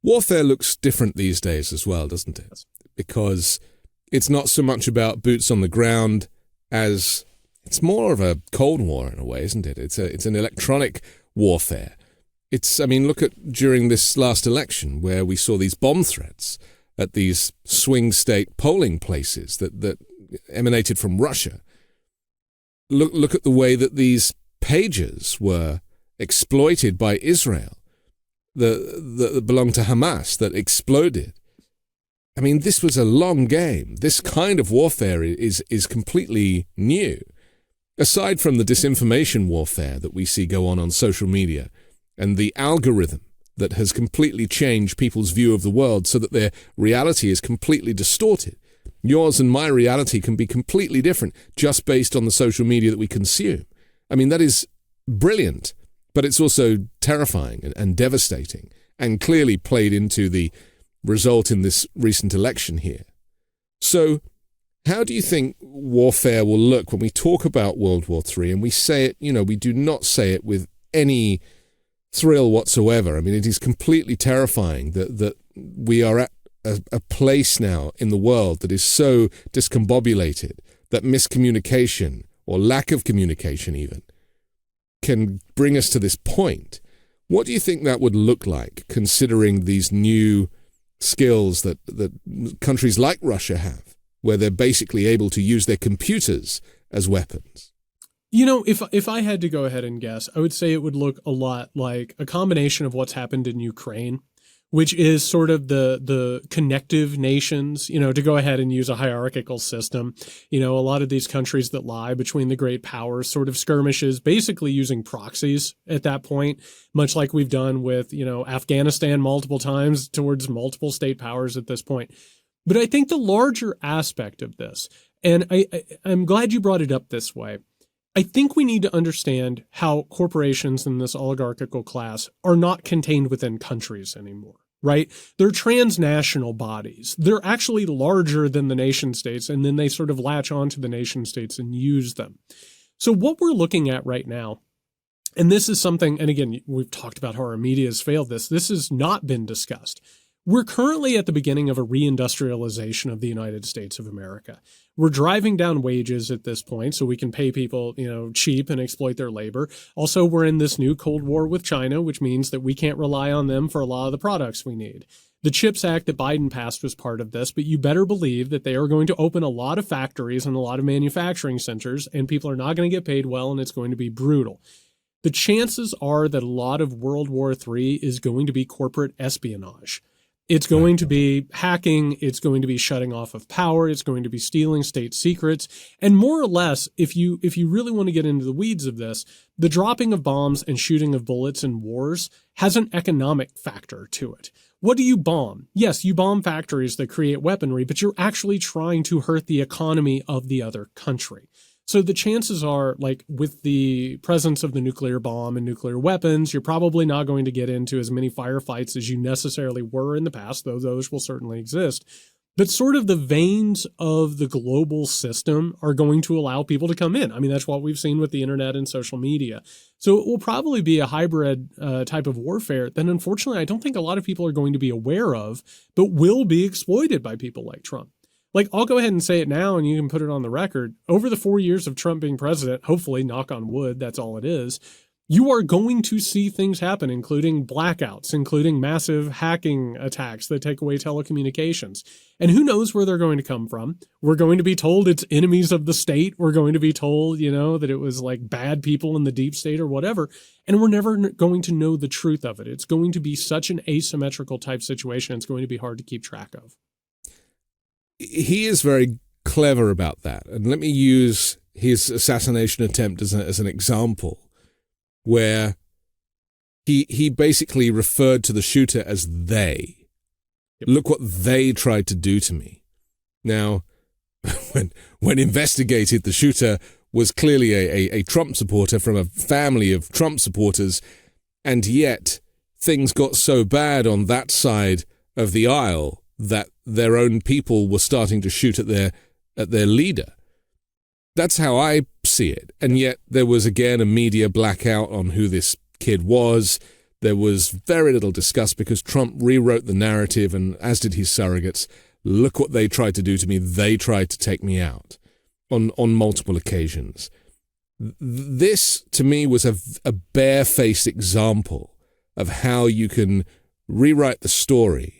S1: Warfare looks different these days as well, doesn't it? Because it's not so much about boots on the ground as it's more of a Cold War in a way, isn't it? It's an electronic warfare. Look at during this last election where we saw these bomb threats at these swing state polling places that emanated from Russia. Look at the way that these pages were exploited by Israel, that belonged to Hamas, that exploded. This was a long game. This kind of warfare is completely new. Aside from the disinformation warfare that we see go on social media and the algorithm that has completely changed people's view of the world so that their reality is completely distorted. Yours and my reality can be completely different just based on the social media that we consume. That is brilliant, but it's also terrifying and devastating and clearly played into the result in this recent election here. So how do you think warfare will look when we talk about World War III and we say it, we do not say it with any thrill whatsoever. It is completely terrifying that we are at a place now in the world that is so discombobulated that miscommunication or lack of communication even can bring us to this point. What do you think that would look like considering these new skills that countries like Russia have, where they're basically able to use their computers as weapons?
S2: If I had to go ahead and guess, I would say it would look a lot like a combination of what's happened in Ukraine, which is sort of the connective nations, to go ahead and use a hierarchical system. A lot of these countries that lie between the great powers sort of skirmishes, basically using proxies at that point, much like we've done with, Afghanistan multiple times towards multiple state powers at this point. But I think the larger aspect of this, and I'm glad you brought it up this way, I think we need to understand how corporations in this oligarchical class are not contained within countries anymore, right? They're transnational bodies. They're actually larger than the nation states, and then they sort of latch onto the nation states and use them. So what we're looking at right now, and this is something, and again, we've talked about how our media has failed this. This has not been discussed. We're currently at the beginning of a reindustrialization of the United States of America. We're driving down wages at this point so we can pay people, cheap and exploit their labor. Also, we're in this new Cold War with China, which means that we can't rely on them for a lot of the products we need. The CHIPS Act that Biden passed was part of this, but you better believe that they are going to open a lot of factories and a lot of manufacturing centers, and people are not going to get paid well, and it's going to be brutal. The chances are that a lot of World War III is going to be corporate espionage. It's going to be hacking. It's going to be shutting off of power. It's going to be stealing state secrets. And more or less, if you really want to get into the weeds of this, the dropping of bombs and shooting of bullets in wars has an economic factor to it. What do you bomb? Yes, you bomb factories that create weaponry, but you're actually trying to hurt the economy of the other country. So the chances are, like with the presence of the nuclear bomb and nuclear weapons, you're probably not going to get into as many firefights as you necessarily were in the past, though those will certainly exist. But sort of the veins of the global system are going to allow people to come in. I mean, that's what we've seen with the internet and social media. So it will probably be a hybrid type of warfare that, unfortunately, I don't think a lot of people are going to be aware of, but will be exploited by people like Trump. Like, I'll go ahead and say it now, and you can put it on the record. Over the 4 years of Trump being president, hopefully, knock on wood, that's all it is, you are going to see things happen, including blackouts, including massive hacking attacks that take away telecommunications. And who knows where they're going to come from? We're going to be told it's enemies of the state. We're going to be told, that it was like bad people in the deep state or whatever. And we're never going to know the truth of it. It's going to be such an asymmetrical type situation. It's going to be hard to keep track of.
S1: He is very clever about that. And let me use his assassination attempt as an example, where he basically referred to the shooter as they. Yep. Look what they tried to do to me. Now, when investigated, the shooter was clearly a Trump supporter from a family of Trump supporters, and yet things got so bad on that side of the aisle that their own people were starting to shoot at their leader. That's how I see it. And yet there was again a media blackout on who this kid was. There was very little discussed because Trump rewrote the narrative, and as did his surrogates. Look what they tried to do to me. They tried to take me out on multiple occasions. This, to me, was a barefaced example of how you can rewrite the story.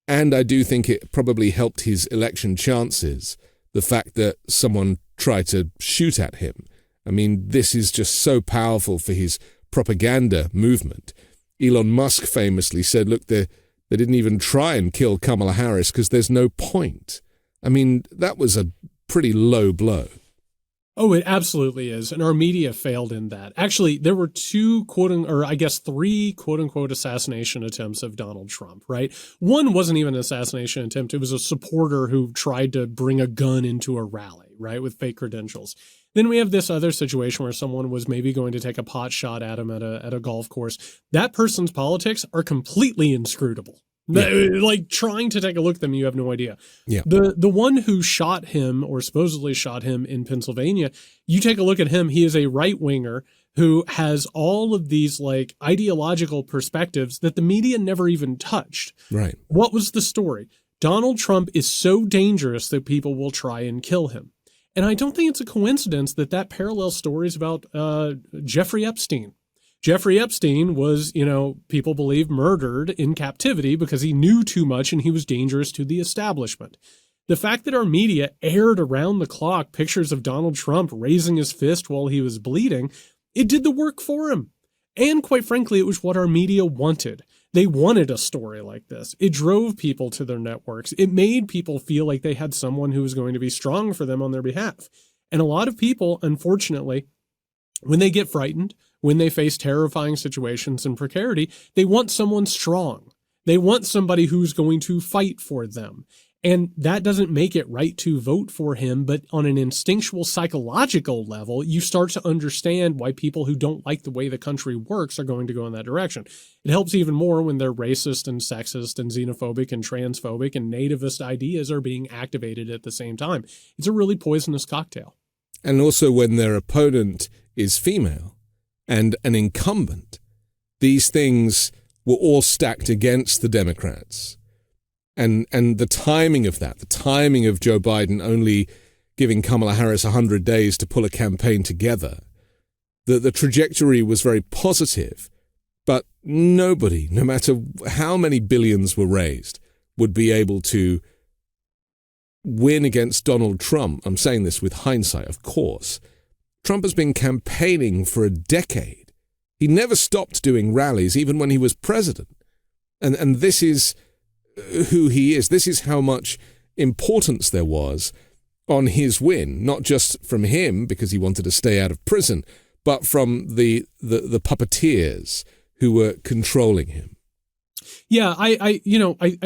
S1: And I do think it probably helped his election chances, the fact that someone tried to shoot at him. I mean, this is just so powerful for his propaganda movement. Elon Musk famously said, look, they didn't even try and kill Kamala Harris because there's no point. I mean, that was a pretty low blow.
S2: Oh, it absolutely is. And our media failed in that. Actually, there were three quote unquote assassination attempts of Donald Trump, right? One wasn't even an assassination attempt. It was a supporter who tried to bring a gun into a rally, right, with fake credentials. Then we have this other situation where someone was maybe going to take a pot shot at him at a golf course. That person's politics are completely inscrutable. Yeah. Like trying to take a look at them, you have no idea.
S1: Yeah.
S2: The one who shot him or supposedly shot him in Pennsylvania, you take a look at him, he is a right-winger who has all of these like ideological perspectives that the media never even touched.
S1: Right.
S2: What was the story? Donald Trump is so dangerous that people will try and kill him. And I don't think it's a coincidence that parallels stories about Jeffrey Epstein. Jeffrey Epstein was, people believe murdered in captivity because he knew too much and he was dangerous to the establishment. The fact that our media aired around the clock pictures of Donald Trump raising his fist while he was bleeding, it did the work for him. And quite frankly, it was what our media wanted. They wanted a story like this. It drove people to their networks. It made people feel like they had someone who was going to be strong for them on their behalf. And a lot of people, unfortunately, when they get frightened, when they face terrifying situations and precarity, they want someone strong. They want somebody who's going to fight for them. And that doesn't make it right to vote for him, but on an instinctual psychological level, you start to understand why people who don't like the way the country works are going to go in that direction. It helps even more when they're racist and sexist and xenophobic and transphobic and nativist ideas are being activated at the same time. It's a really poisonous cocktail.
S1: And also when their opponent is female and an incumbent, these things were all stacked against the Democrats. And the timing of that, the timing of Joe Biden only giving Kamala Harris 100 days to pull a campaign together, the trajectory was very positive, but nobody, no matter how many billions were raised, would be able to win against Donald Trump. I'm saying this with hindsight, of course. Trump has been campaigning for a decade. He never stopped doing rallies, even when he was president. And this is who he is. This is how much importance there was on his win, not just from him because he wanted to stay out of prison, but from the puppeteers who were controlling him.
S2: Yeah, I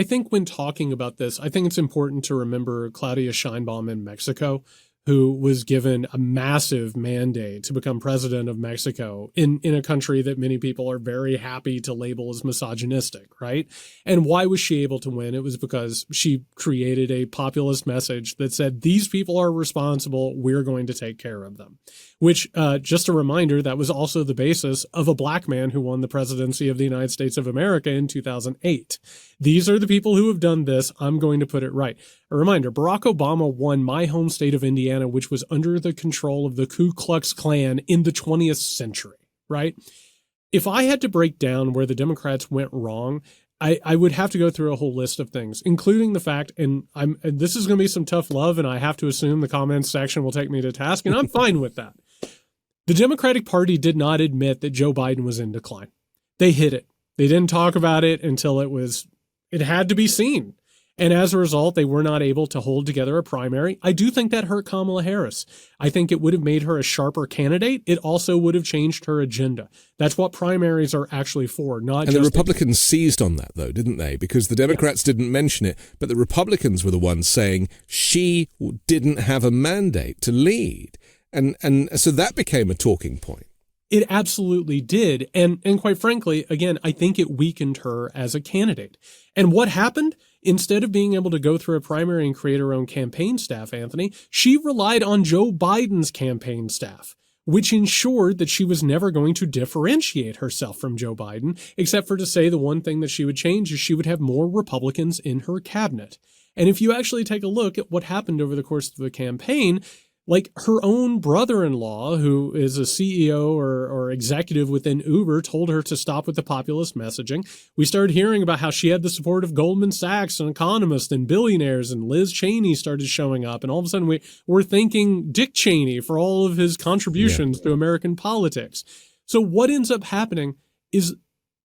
S2: think when talking about this, I think it's important to remember Claudia Sheinbaum in Mexico, who was given a massive mandate to become president of Mexico in a country that many people are very happy to label as misogynistic, right? And why was she able to win? It was because she created a populist message that said, these people are responsible, we're going to take care of them. Which, just a reminder, that was also the basis of a black man who won the presidency of the United States of America in 2008. These are the people who have done this. I'm going to put it right. A reminder, Barack Obama won my home state of Indiana, which was under the control of the Ku Klux Klan in the 20th century, right? If I had to break down where the Democrats went wrong, I would have to go through a whole list of things, including the fact, and this is going to be some tough love, and I have to assume the comments section will take me to task, and I'm fine with that. The Democratic Party did not admit that Joe Biden was in decline. They hid it. They didn't talk about it until it had to be seen. And as a result, they were not able to hold together a primary. I do think that hurt Kamala Harris. I think it would have made her a sharper candidate. It also would have changed her agenda. That's what primaries are actually for, not
S1: just... And the Republicans seized on that, though, didn't they? Because the Democrats didn't mention it, but the Republicans were the ones saying she didn't have a mandate to lead. And so that became a talking point.
S2: It absolutely did. And quite frankly, again, I think it weakened her as a candidate. And what happened? Instead of being able to go through a primary and create her own campaign staff, Anthony, she relied on Joe Biden's campaign staff, which ensured that she was never going to differentiate herself from Joe Biden, except for to say the one thing that she would change is she would have more Republicans in her cabinet. And if you actually take a look at what happened over the course of the campaign, like her own brother-in-law, who is a CEO or executive within Uber, told her to stop with the populist messaging. We started hearing about how she had the support of Goldman Sachs and economists and billionaires, and Liz Cheney started showing up. And all of a sudden we're thanking Dick Cheney for all of his contributions to American politics. So what ends up happening is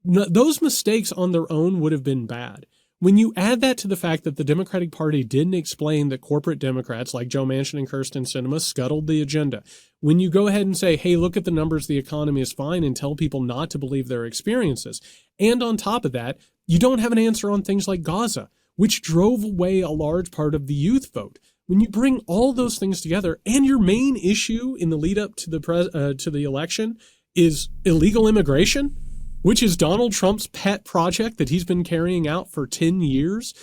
S2: those mistakes on their own would have been bad. When you add that to the fact that the Democratic Party didn't explain that corporate Democrats like Joe Manchin and Kyrsten Sinema scuttled the agenda, when you go ahead and say, hey, look at the numbers, the economy is fine, and tell people not to believe their experiences, and on top of that, you don't have an answer on things like Gaza, which drove away a large part of the youth vote. When you bring all those things together, and your main issue in the lead up to the election is illegal immigration, which is Donald Trump's pet project that he's been carrying out for 10 years,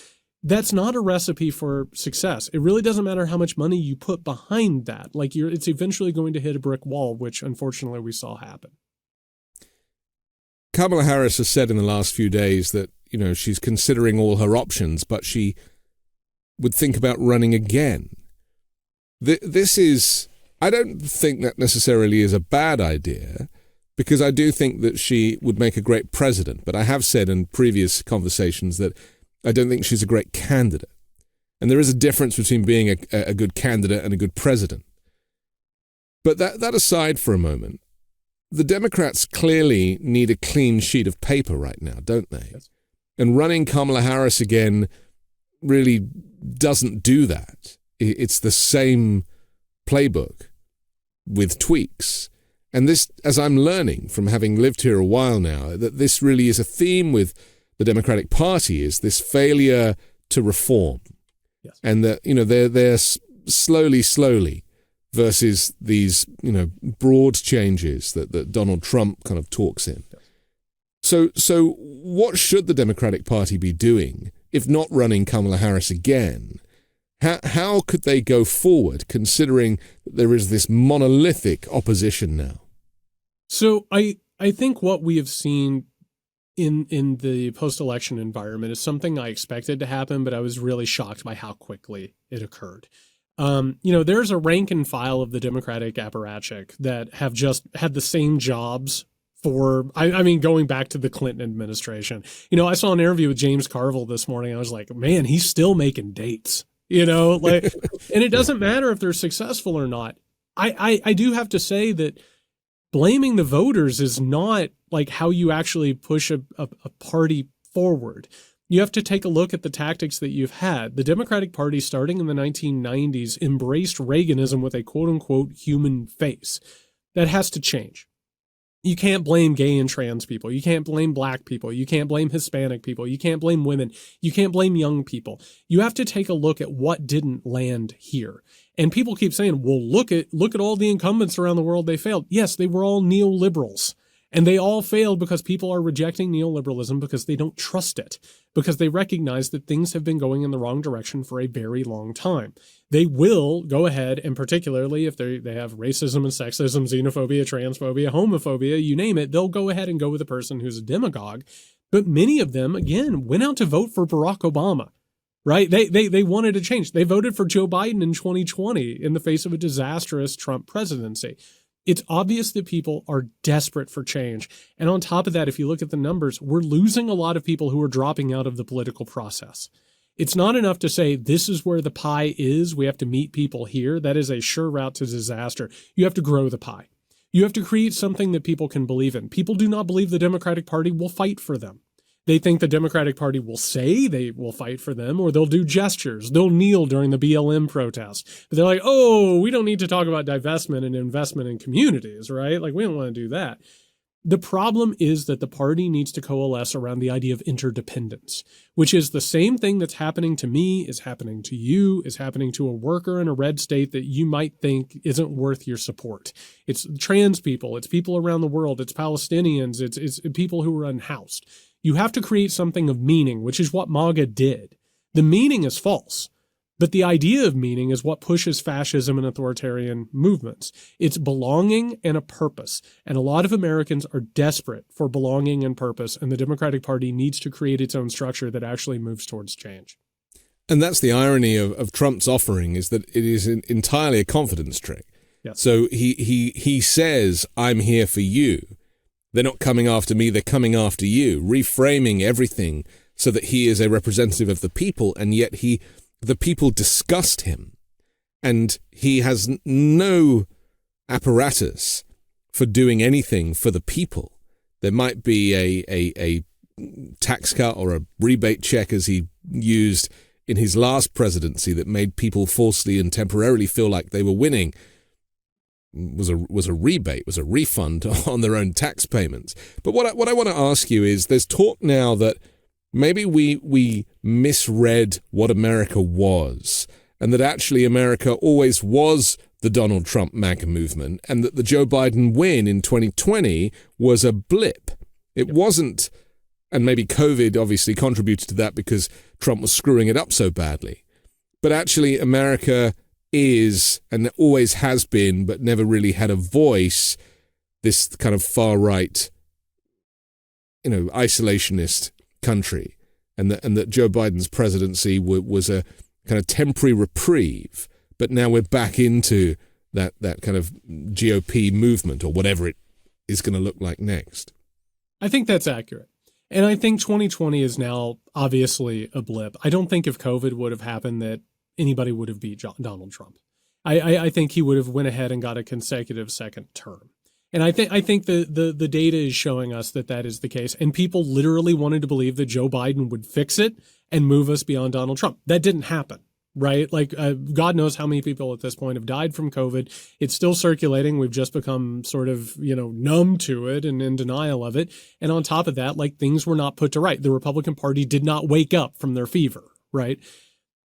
S2: that's not a recipe for success. It really doesn't matter how much money you put behind that. It's eventually going to hit a brick wall, which unfortunately we saw happen.
S1: Kamala Harris has said in the last few days that, she's considering all her options, but she would think about running again. This is, I don't think that necessarily is a bad idea, because I do think that she would make a great president. But I have said in previous conversations that I don't think she's a great candidate. And there is a difference between being a good candidate and a good president. But that aside for a moment, the Democrats clearly need a clean sheet of paper right now, don't they? Yes. And running Kamala Harris again really doesn't do that. It's the same playbook with tweaks. And this, as I'm learning from having lived here a while now, that this really is a theme with the Democratic Party, is this failure to reform.
S2: Yes.
S1: And that, they're slowly versus these, broad changes that Donald Trump kind of talks in. Yes. So what should the Democratic Party be doing if not running Kamala Harris again? How could they go forward, considering that there is this monolithic opposition now?
S2: So I think what we have seen in the post-election environment is something I expected to happen, but I was really shocked by how quickly it occurred. There's a rank and file of the Democratic apparatchik that have just had the same jobs for, going back to the Clinton administration. I saw an interview with James Carville this morning. I was like, man, he's still making dates, and it doesn't matter if they're successful or not. I do have to say that blaming the voters is not like how you actually push a party forward. You have to take a look at the tactics that you've had. The Democratic Party, starting in the 1990s, embraced Reaganism with a quote-unquote human face. That has to change. You can't blame gay and trans people. You can't blame black people. You can't blame Hispanic people. You can't blame women. You can't blame young people. You have to take a look at what didn't land here. And people keep saying, well, look at all the incumbents around the world, they failed. Yes, they were all neoliberals. And they all failed because people are rejecting neoliberalism because they don't trust it, because they recognize that things have been going in the wrong direction for a very long time. They will go ahead, and particularly if they have racism and sexism, xenophobia, transphobia, homophobia, you name it, they'll go ahead and go with a person who's a demagogue. But many of them, again, went out to vote for Barack Obama. Right? They wanted to change. They voted for Joe Biden in 2020 in the face of a disastrous Trump presidency. It's obvious that people are desperate for change. And on top of that, if you look at the numbers, we're losing a lot of people who are dropping out of the political process. It's not enough to say this is where the pie is. We have to meet people here. That is a sure route to disaster. You have to grow the pie. You have to create something that people can believe in. People do not believe the Democratic Party will fight for them. They think the Democratic Party will say they will fight for them, or they'll do gestures. They'll kneel during the BLM protest. But they're like, oh, we don't need to talk about divestment and investment in communities, right? Like, we don't want to do that. The problem is that the party needs to coalesce around the idea of interdependence, which is the same thing that's happening to me, is happening to you, is happening to a worker in a red state that you might think isn't worth your support. It's trans people. It's people around the world. It's Palestinians. It's people who are unhoused. You have to create something of meaning, which is what MAGA did. The meaning is false, but the idea of meaning is what pushes fascism and authoritarian movements. It's belonging and a purpose, and a lot of Americans are desperate for belonging and purpose, and the Democratic Party needs to create its own structure that actually moves towards change.
S1: And that's the irony of Trump's offering, is that it is entirely a confidence trick.
S2: Yes.
S1: So he says, I'm here for you. They're not coming after me, they're coming after you, reframing everything so that he is a representative of the people, and yet the people disgust him. And he has no apparatus for doing anything for the people. There might be a tax cut or a rebate check, as he used in his last presidency, that made people falsely and temporarily feel like they were winning. Was a rebate, was a refund on their own tax payments. But what I want to ask you is, there's talk now that maybe we misread what America was, and that actually America always was the Donald Trump MAGA movement, and that the Joe Biden win in 2020 was a blip. It wasn't, and maybe COVID obviously contributed to that because Trump was screwing it up so badly. But actually America is, and always has been, but never really had a voice, this kind of far-right, isolationist country, and that Joe Biden's presidency was a kind of temporary reprieve, but now we're back into that kind of GOP movement, or whatever it is going to look like next.
S2: I think that's accurate. And I think 2020 is now obviously a blip. I don't think if COVID would have happened that anybody would have beat Donald Trump. I think he would have went ahead and got a consecutive second term. And I think the data is showing us that is the case. And people literally wanted to believe that Joe Biden would fix it and move us beyond Donald Trump. That didn't happen, right? Like, God knows how many people at this point have died from COVID. It's still circulating. We've just become sort of, numb to it and in denial of it. And on top of that, like, things were not put to right. The Republican Party did not wake up from their fever, right?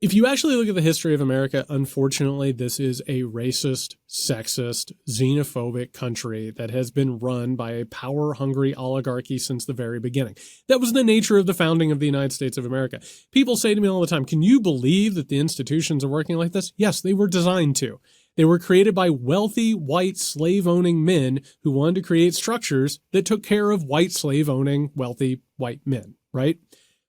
S2: if you actually look at the history of America, unfortunately, this is a racist, sexist, xenophobic country that has been run by a power-hungry oligarchy since the very beginning. That was the nature of the founding of the United States of America. People say to me all the time, can you believe that the institutions are working like this? Yes, they were designed to. They were created by wealthy, white, slave-owning men who wanted to create structures that took care of white, slave-owning, wealthy, white men, right?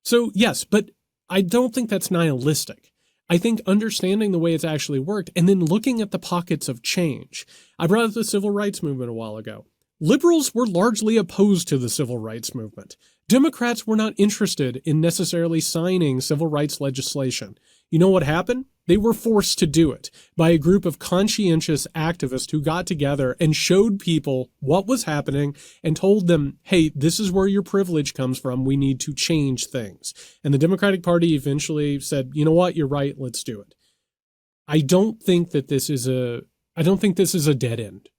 S2: So, yes, but I don't think that's nihilistic. I think understanding the way it's actually worked and then looking at the pockets of change. I brought up the civil rights movement a while ago. Liberals were largely opposed to the civil rights movement. Democrats were not interested in necessarily signing civil rights legislation. You know what happened? They were forced to do it by a group of conscientious activists who got together and showed people what was happening and told them, hey, this is where your privilege comes from. We need to change things. And the Democratic Party eventually said, you know what? You're right. Let's do it. I don't think this is a dead end.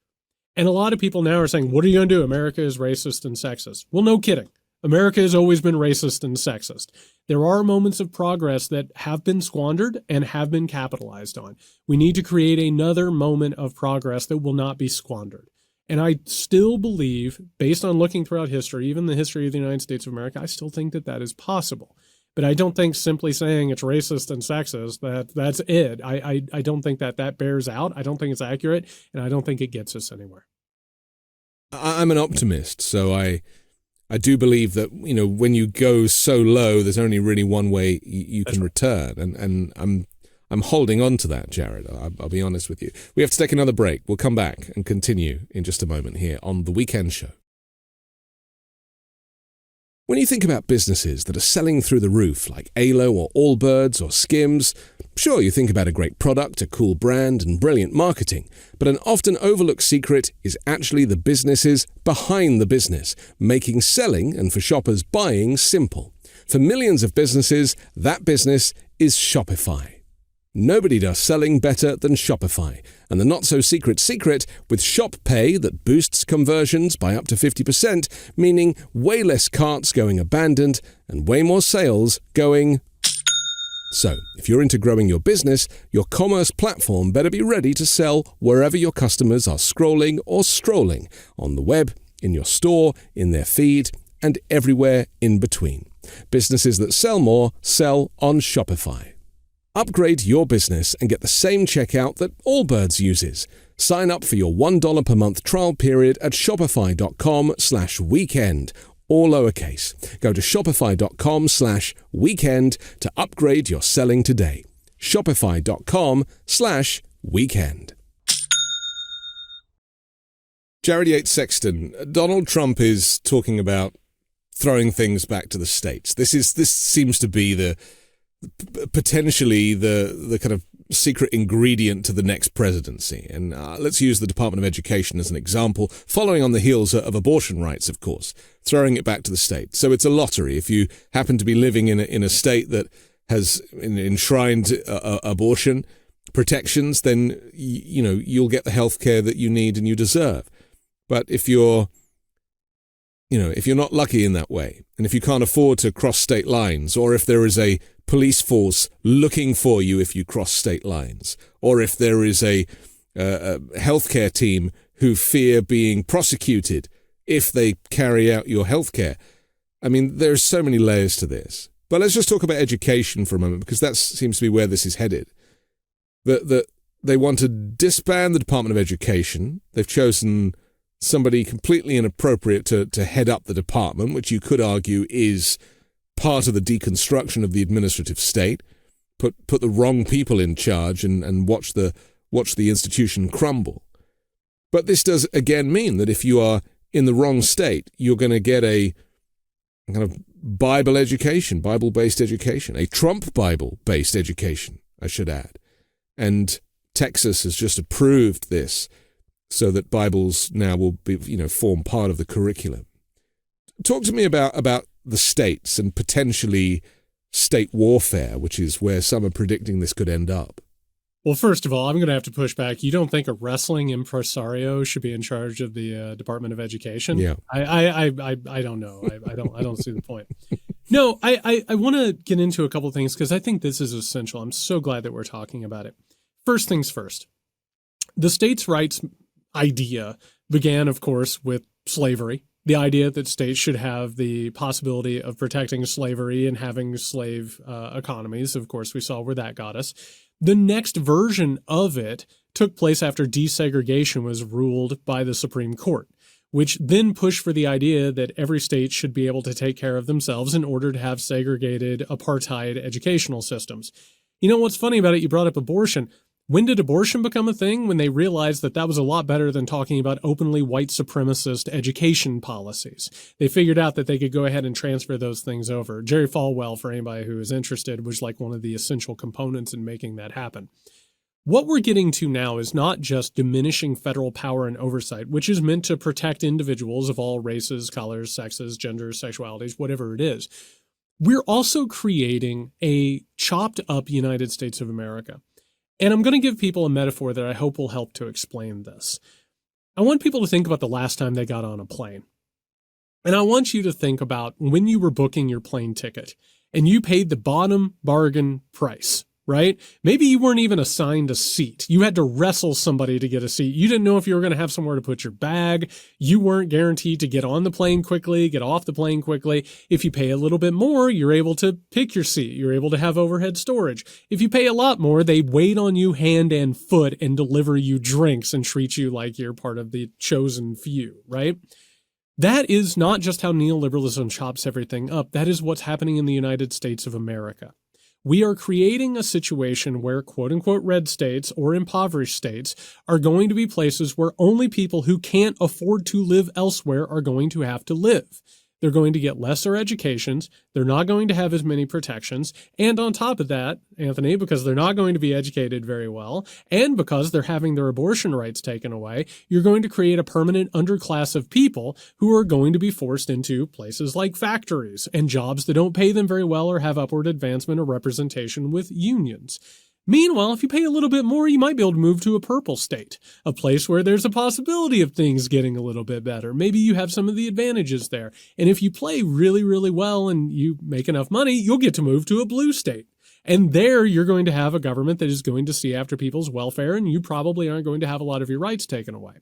S2: And a lot of people now are saying, what are you going to do? America is racist and sexist. Well, no kidding. America has always been racist and sexist. There are moments of progress that have been squandered and have been capitalized on. We need to create another moment of progress that will not be squandered. And I still believe, based on looking throughout history, even the history of the United States of America, I still think that is possible. But I don't think simply saying it's racist and sexist, that's it. I don't think that bears out. I don't think it's accurate, and I don't think it gets us anywhere.
S1: I'm an optimist, so I do believe that, when you go so low, there's only really one way you can return. And I'm holding on to that, Jared. I'll be honest with you. We have to take another break. We'll come back and continue in just a moment here on The Weekend Show. When you think about businesses that are selling through the roof, like Alo or Allbirds or Skims, sure, you think about a great product, a cool brand, and brilliant marketing, but an often overlooked secret is actually the businesses behind the business, making selling and for shoppers buying simple. For millions of businesses, that business is Shopify. Nobody does selling better than Shopify, and the not-so-secret secret with Shop Pay that boosts conversions by up to 50%, meaning way less carts going abandoned and way more sales going. So, if you're into growing your business, your commerce platform better be ready to sell wherever your customers are scrolling or strolling, on the web, in your store, in their feed, and everywhere in between. Businesses that sell more sell on Shopify. Upgrade your business and get the same checkout that Allbirds uses. Sign up for your $1 per month trial period at shopify.com/weekend, all lowercase. Go to shopify.com/weekend to upgrade your selling today. Shopify.com/weekend. Jared Yates Sexton, Donald Trump is talking about throwing things back to the states. This seems to be potentially the kind of secret ingredient to the next presidency. And let's use the Department of Education as an example, following on the heels of abortion rights, of course, throwing it back to the state. So it's a lottery. If you happen to be living in a state that has enshrined abortion protections, then you'll get the health care that you need and you deserve. But if you're not lucky in that way, and if you can't afford to cross state lines, or if there is a police force looking for you if you cross state lines, or if there is a healthcare team who fear being prosecuted if they carry out your healthcare. I mean, there's so many layers to this. But let's just talk about education for a moment, because that seems to be where this is headed. That they want to disband the Department of Education. They've chosen somebody completely inappropriate to head up the department, which you could argue is part of the deconstruction of the administrative state. Put the wrong people in charge and watch the institution crumble. But this does again mean that if you are in the wrong state, you're going to get a kind of Bible education, Bible-based education, a Trump Bible-based education, I should add. And Texas has just approved this, so that Bibles now will be, form part of the curriculum. Talk to me about the states and potentially state warfare, which is where some are predicting this could end up.
S2: Well, first of all, I'm going to have to push back. You don't think a wrestling impresario should be in charge of the Department of Education?
S1: Yeah.
S2: I don't know. I don't see the point. No, I want to get into a couple of things because I think this is essential. I'm so glad that we're talking about it. First things first. The states' rights idea began, of course, with slavery. The idea that states should have the possibility of protecting slavery and having slave economies. Of course, we saw where that got us. The next version of it took place after desegregation was ruled by the Supreme Court, which then pushed for the idea that every state should be able to take care of themselves in order to have segregated apartheid educational systems. You know what's funny about it? You brought up abortion. When did abortion become a thing? When they realized that that was a lot better than talking about openly white supremacist education policies. They figured out that they could go ahead and transfer those things over. Jerry Falwell, for anybody who is interested, was like one of the essential components in making that happen. What we're getting to now is not just diminishing federal power and oversight, which is meant to protect individuals of all races, colors, sexes, genders, sexualities, whatever it is. We're also creating a chopped up United States of America. And I'm going to give people a metaphor that I hope will help to explain this. I want people to think about the last time they got on a plane. And I want you to think about when you were booking your plane ticket and you paid the bottom bargain price, right? Maybe you weren't even assigned a seat. You had to wrestle somebody to get a seat. You didn't know if you were going to have somewhere to put your bag. You weren't guaranteed to get on the plane quickly, get off the plane quickly. If you pay a little bit more, you're able to pick your seat. You're able to have overhead storage. If you pay a lot more, they wait on you hand and foot and deliver you drinks and treat you like you're part of the chosen few, right? That is not just how neoliberalism chops everything up. That is what's happening in the United States of America. We are creating a situation where quote-unquote red states or impoverished states are going to be places where only people who can't afford to live elsewhere are going to have to live. They're going to get lesser educations. They're not going to have as many protections. And on top of that, Anthony, because they're not going to be educated very well, and because they're having their abortion rights taken away, you're going to create a permanent underclass of people who are going to be forced into places like factories and jobs that don't pay them very well or have upward advancement or representation with unions. Meanwhile, if you pay a little bit more, you might be able to move to a purple state, a place where there's a possibility of things getting a little bit better. Maybe you have some of the advantages there. And if you play really, really well and you make enough money, you'll get to move to a blue state. And there you're going to have a government that is going to see after people's welfare, and you probably aren't going to have a lot of your rights taken away.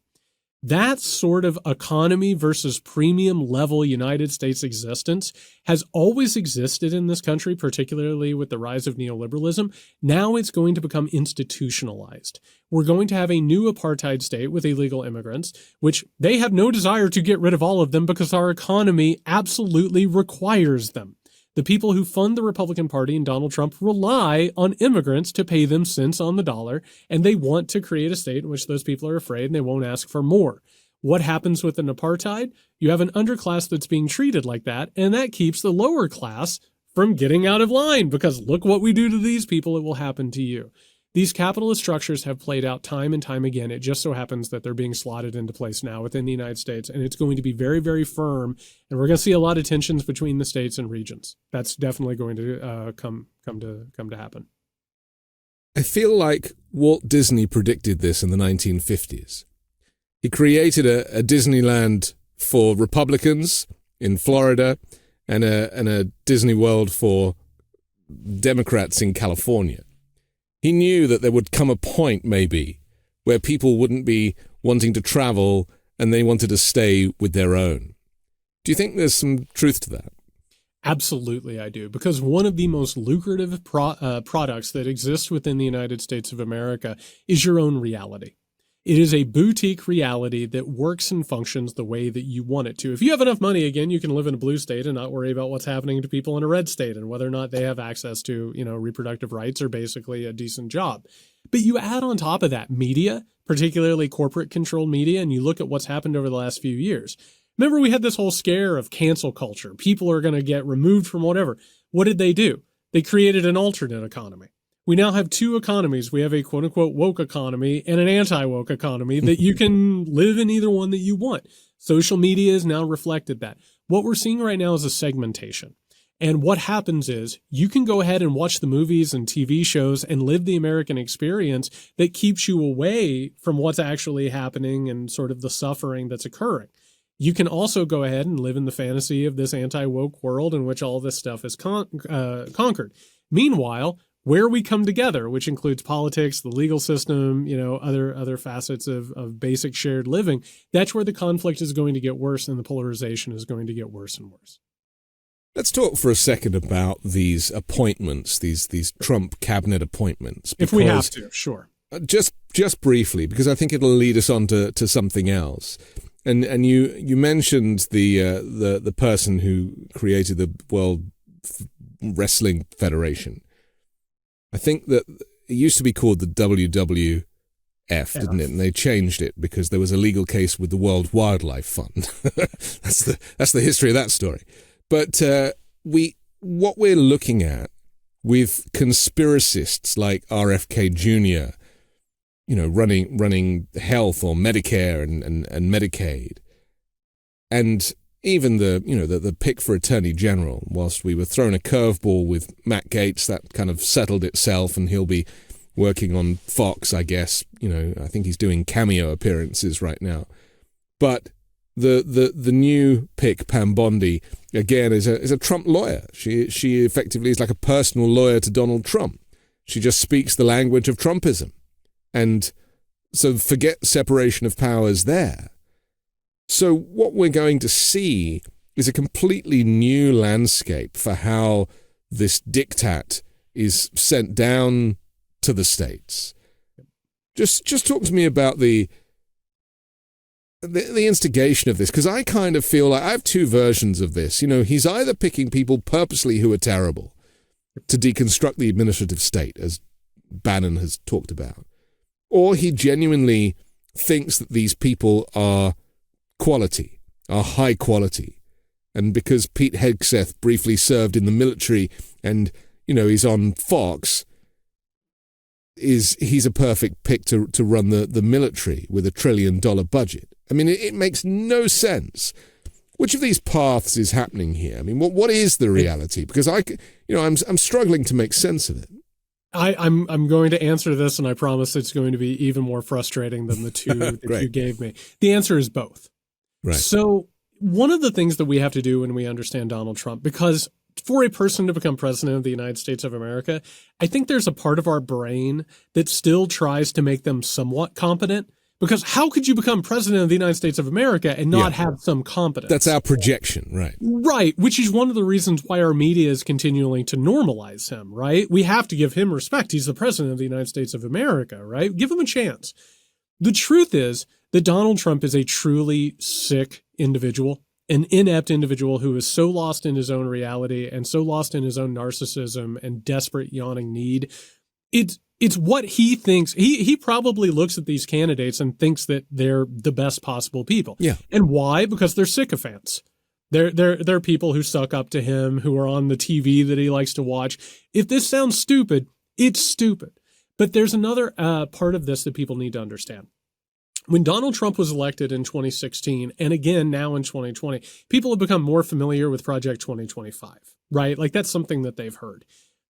S2: That sort of economy versus premium level United States existence has always existed in this country, particularly with the rise of neoliberalism. Now it's going to become institutionalized. We're going to have a new apartheid state with illegal immigrants, which they have no desire to get rid of all of them because our economy absolutely requires them. The people who fund the Republican Party and Donald Trump rely on immigrants to pay them cents on the dollar, and they want to create a state in which those people are afraid and they won't ask for more. What happens with an apartheid? You have an underclass that's being treated like that, and that keeps the lower class from getting out of line because look what we do to these people, it will happen to you. These capitalist structures have played out time and time again. It just so happens that they're being slotted into place now within the United States, and it's going to be very, very firm, and we're going to see a lot of tensions between the states and regions. That's definitely going to come to happen.
S1: I feel like Walt Disney predicted this in the 1950s. He created a Disneyland for Republicans in Florida and a Disney World for Democrats in California. He knew that there would come a point, maybe, where people wouldn't be wanting to travel and they wanted to stay with their own. Do you think there's some truth to that?
S2: Absolutely, I do. Because one of the most lucrative products that exists within the United States of America is your own reality. It is a boutique reality that works and functions the way that you want it to. If you have enough money, again, you can live in a blue state and not worry about what's happening to people in a red state and whether or not they have access to, reproductive rights or basically a decent job. But you add on top of that media, particularly corporate controlled media, and you look at what's happened over the last few years. Remember, we had this whole scare of cancel culture. People are going to get removed from whatever. What did they do? They created an alternate economy. We now have two economies. We have a quote-unquote woke economy and an anti-woke economy that you can live in either one that you want. Social media has now reflected that. What we're seeing right now is a segmentation. And what happens is you can go ahead and watch the movies and TV shows and live the American experience that keeps you away from what's actually happening and sort of the suffering that's occurring. You can also go ahead and live in the fantasy of this anti-woke world in which all this stuff is conquered. Meanwhile, where we come together, which includes politics, the legal system, other facets of basic shared living, that's where the conflict is going to get worse and the polarization is going to get worse and worse.
S1: Let's talk for a second about these appointments, these Trump cabinet appointments.
S2: If we have to, sure.
S1: Just briefly, because I think it'll lead us on to something else. And you mentioned the person who created the World Wrestling Federation. I think that it used to be called the WWF, didn't it? And they changed it because there was a legal case with the World Wildlife Fund. That's the history of that story. But what we're looking at with conspiracists like RFK Jr., running health or Medicare and Medicaid, and even the pick for Attorney General, whilst we were thrown a curveball with Matt Gaetz, that kind of settled itself, and he'll be working on Fox, I guess. I think he's doing cameo appearances right now. But the new pick, Pam Bondi, again is a Trump lawyer. She effectively is like a personal lawyer to Donald Trump. She just speaks the language of Trumpism, and so forget separation of powers there. So what we're going to see is a completely new landscape for how this diktat is sent down to the states. Just talk to me about the instigation of this, because I kind of feel like I have two versions of this. He's either picking people purposely who are terrible to deconstruct the administrative state, as Bannon has talked about, or he genuinely thinks that these people are high quality. And because Pete Hegseth briefly served in the military and, he's on Fox, he's a perfect pick to run the military with $1 trillion budget. I mean, it makes no sense. Which of these paths is happening here? I mean, what is the reality? Because I'm struggling to make sense of it.
S2: I'm going to answer this, and I promise it's going to be even more frustrating than the two that you gave me. The answer is both.
S1: Right.
S2: So one of the things that we have to do when we understand Donald Trump, because for a person to become president of the United States of America, I think there's a part of our brain that still tries to make them somewhat competent. Because how could you become president of the United States of America and not have some competence?
S1: That's our projection, right?
S2: Right, which is one of the reasons why our media is continuing to normalize him, right? We have to give him respect. He's the president of the United States of America, right? Give him a chance. The truth is that Donald Trump is a truly sick individual, an inept individual who is so lost in his own reality and so lost in his own narcissism and desperate yawning need. It's what he thinks. He probably looks at these candidates and thinks that they're the best possible people.
S1: Yeah.
S2: And why? Because they're sycophants. They're people who suck up to him, who are on the TV that he likes to watch. If this sounds stupid, it's stupid. But there's another part of this that people need to understand. When Donald Trump was elected in 2016, and again now in 2020, people have become more familiar with Project 2025, right? Like that's something that they've heard.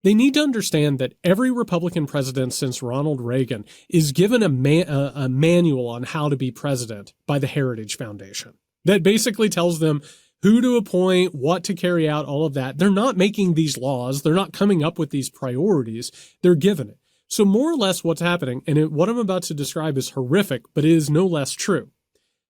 S2: They need to understand that every Republican president since Ronald Reagan is given a manual on how to be president by the Heritage Foundation that basically tells them who to appoint, what to carry out, all of that. They're not making these laws. They're not coming up with these priorities. They're given it. So more or less what's happening, and what I'm about to describe is horrific, but it is no less true.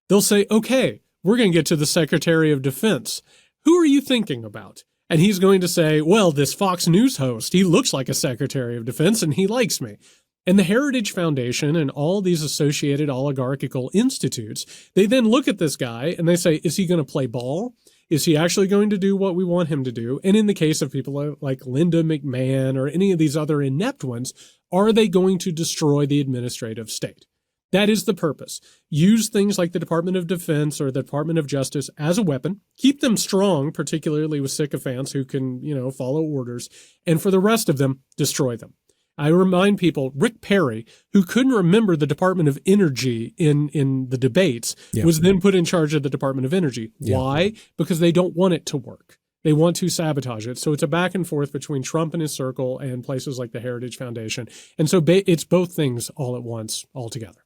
S2: They'll say, okay, we're going to get to the Secretary of Defense. Who are you thinking about? And he's going to say, well, this Fox News host, he looks like a Secretary of Defense and he likes me. And the Heritage Foundation and all these associated oligarchical institutes, they then look at this guy and they say, is he going to play ball? Is he actually going to do what we want him to do? And in the case of people like Linda McMahon or any of these other inept ones, are they going to destroy the administrative state? That is the purpose. Use things like the Department of Defense or the Department of Justice as a weapon. Keep them strong, particularly with sycophants who can, follow orders. And for the rest of them, destroy them. I remind people, Rick Perry, who couldn't remember the Department of Energy in the debates, was then put in charge of the Department of Energy. Yeah. Why? Because they don't want it to work. They want to sabotage it. So it's a back and forth between Trump and his circle and places like the Heritage Foundation. And so it's both things all at once, all together.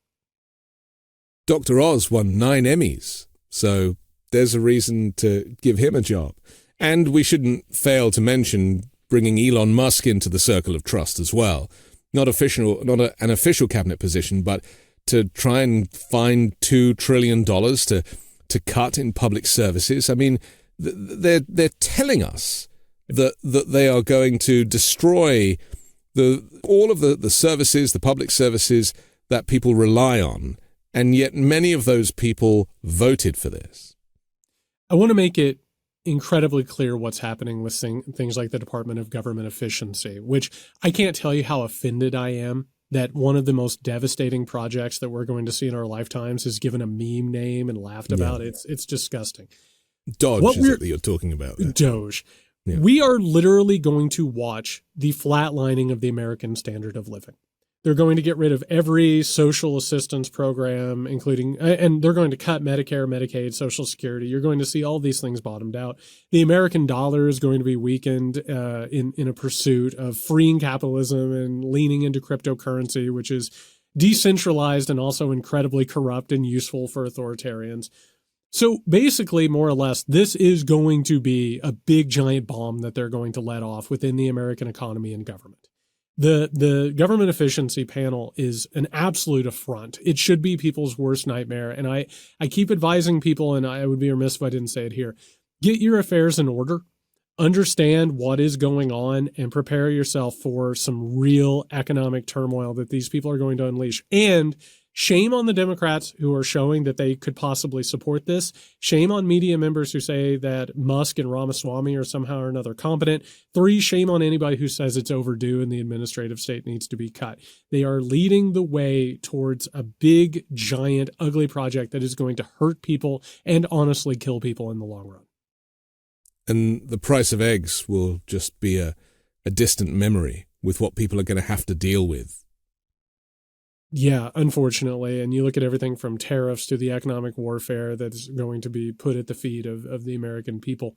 S1: Dr. Oz won 9 Emmys. So there's a reason to give him a job. And we shouldn't fail to mention bringing Elon Musk into the circle of trust as well. Not an official cabinet position, but to try and find $2 trillion to cut in public services. I mean, they're telling us that they are going to destroy all of the services, the public services that people rely on, and yet many of those people voted for this.
S2: I want to make it incredibly clear what's happening with things like the Department of Government Efficiency, which I can't tell you how offended I am that one of the most devastating projects that we're going to see in our lifetimes is given a meme name and laughed about. It's disgusting.
S1: Doge is it that you're talking about there?
S2: Doge.
S1: Yeah.
S2: We are literally going to watch the flatlining of the American standard of living. They're going to get rid of every social assistance program, including, and they're going to cut Medicare, Medicaid, Social Security. You're going to see all these things bottomed out. The American dollar is going to be weakened in a pursuit of freeing capitalism and leaning into cryptocurrency, which is decentralized and also incredibly corrupt and useful for authoritarians. So basically, more or less, this is going to be a big giant bomb that they're going to let off within the American economy and government. The government efficiency panel is an absolute affront. It should be people's worst nightmare. And I keep advising people, and I would be remiss if I didn't say it here, get your affairs in order, understand what is going on, and prepare yourself for some real economic turmoil that these people are going to unleash. And shame on the Democrats who are showing that they could possibly support this. Shame on media members who say that Musk and Ramaswamy are somehow or another competent. 3, shame on anybody who says it's overdue and the administrative state needs to be cut. They are leading the way towards a big, giant, ugly project that is going to hurt people and honestly kill people in the long run.
S1: And the price of eggs will just be a distant memory with what people are going to have to deal with.
S2: Yeah, unfortunately. And you look at everything from tariffs to the economic warfare that's going to be put at the feet of the American people.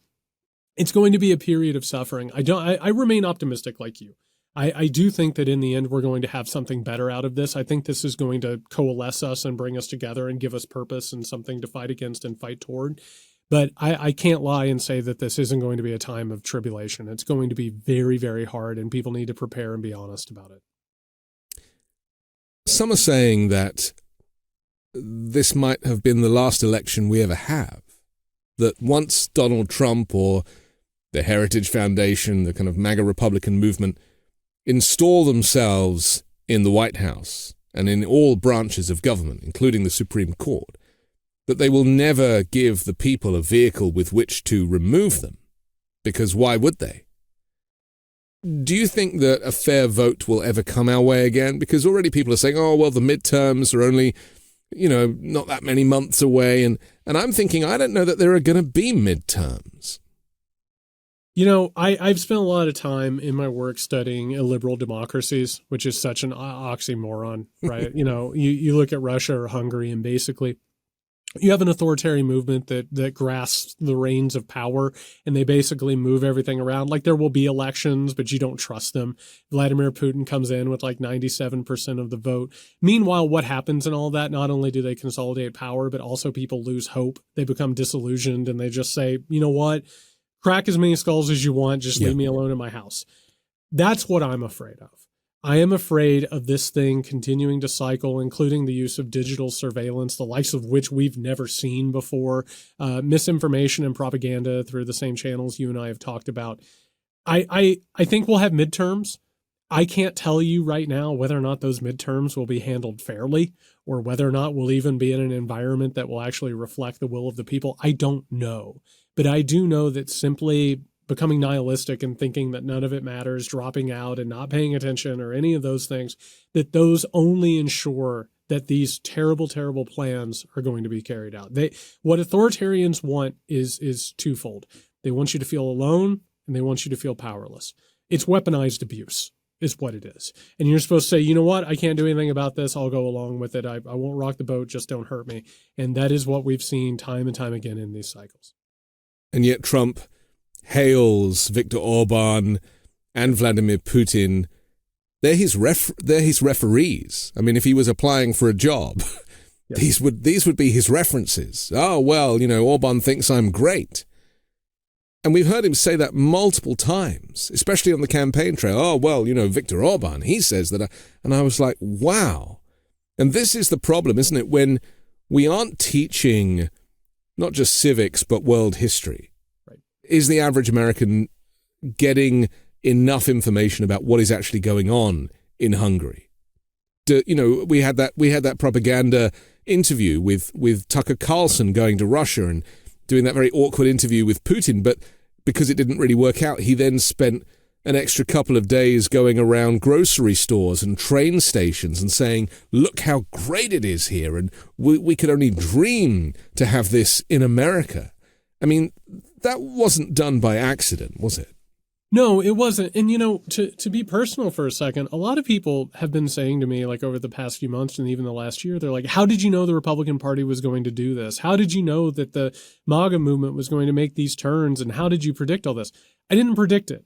S2: It's going to be a period of suffering. I remain optimistic like you. I do think that in the end, we're going to have something better out of this. I think this is going to coalesce us and bring us together and give us purpose and something to fight against and fight toward. But I can't lie and say that this isn't going to be a time of tribulation. It's going to be very, very hard, and people need to prepare and be honest about it.
S1: Some are saying that this might have been the last election we ever have. That once Donald Trump or the Heritage Foundation, the kind of MAGA Republican movement, install themselves in the White House and in all branches of government, including the Supreme Court, that they will never give the people a vehicle with which to remove them. Because why would they? Do you think that a fair vote will ever come our way again? Because already people are saying, oh, well, the midterms are only, not that many months away. And I'm thinking, I don't know that there are going to be midterms.
S2: I've spent a lot of time in my work studying illiberal democracies, which is such an oxymoron, right? You look at Russia or Hungary, and basically you have an authoritarian movement that grasps the reins of power, and they basically move everything around. Like, there will be elections, but you don't trust them. Vladimir Putin comes in with like 97% of the vote. Meanwhile, what happens in all that? Not only do they consolidate power, but also people lose hope. They become disillusioned, and they just say, you know what? Crack as many skulls as you want. Just leave me alone in my house. That's what I'm afraid of. I am afraid of this thing continuing to cycle, including the use of digital surveillance, the likes of which we've never seen before, misinformation and propaganda through the same channels you and I have talked about. I think we'll have midterms. I can't tell you right now whether or not those midterms will be handled fairly, or whether or not we'll even be in an environment that will actually reflect the will of the people. I don't know. But I do know that simply becoming nihilistic and thinking that none of it matters, dropping out and not paying attention or any of those things, that those only ensure that these terrible, terrible plans are going to be carried out. What authoritarians want is twofold. They want you to feel alone, and they want you to feel powerless. It's weaponized abuse is what it is. And you're supposed to say, you know what, I can't do anything about this. I'll go along with it. I won't rock the boat. Just don't hurt me. And that is what we've seen time and time again in these cycles.
S1: And yet Trump hails Viktor Orban and Vladimir Putin. They're his referees. I mean, if he was applying for a job,
S2: Yes.
S1: These would be his references. Oh, well, Orban thinks I'm great. And we've heard him say that multiple times, especially on the campaign trail. Oh, well, Viktor Orban, he says that. And I was like, wow. And this is the problem, isn't it? When we aren't teaching not just civics, but world history.
S2: Right.
S1: Is the average American getting enough information about what is actually going on in Hungary? We had that propaganda interview with Tucker Carlson going to Russia and doing that very awkward interview with Putin, but because it didn't really work out, he then spent an extra couple of days going around grocery stores and train stations and saying, look how great it is here, and we could only dream to have this in America. I mean, that wasn't done by accident, was it?
S2: No, it wasn't. And, to be personal for a second, a lot of people have been saying to me, like over the past few months and even the last year, they're like, how did you know the Republican Party was going to do this? How did you know that the MAGA movement was going to make these turns? And how did you predict all this? I didn't predict it.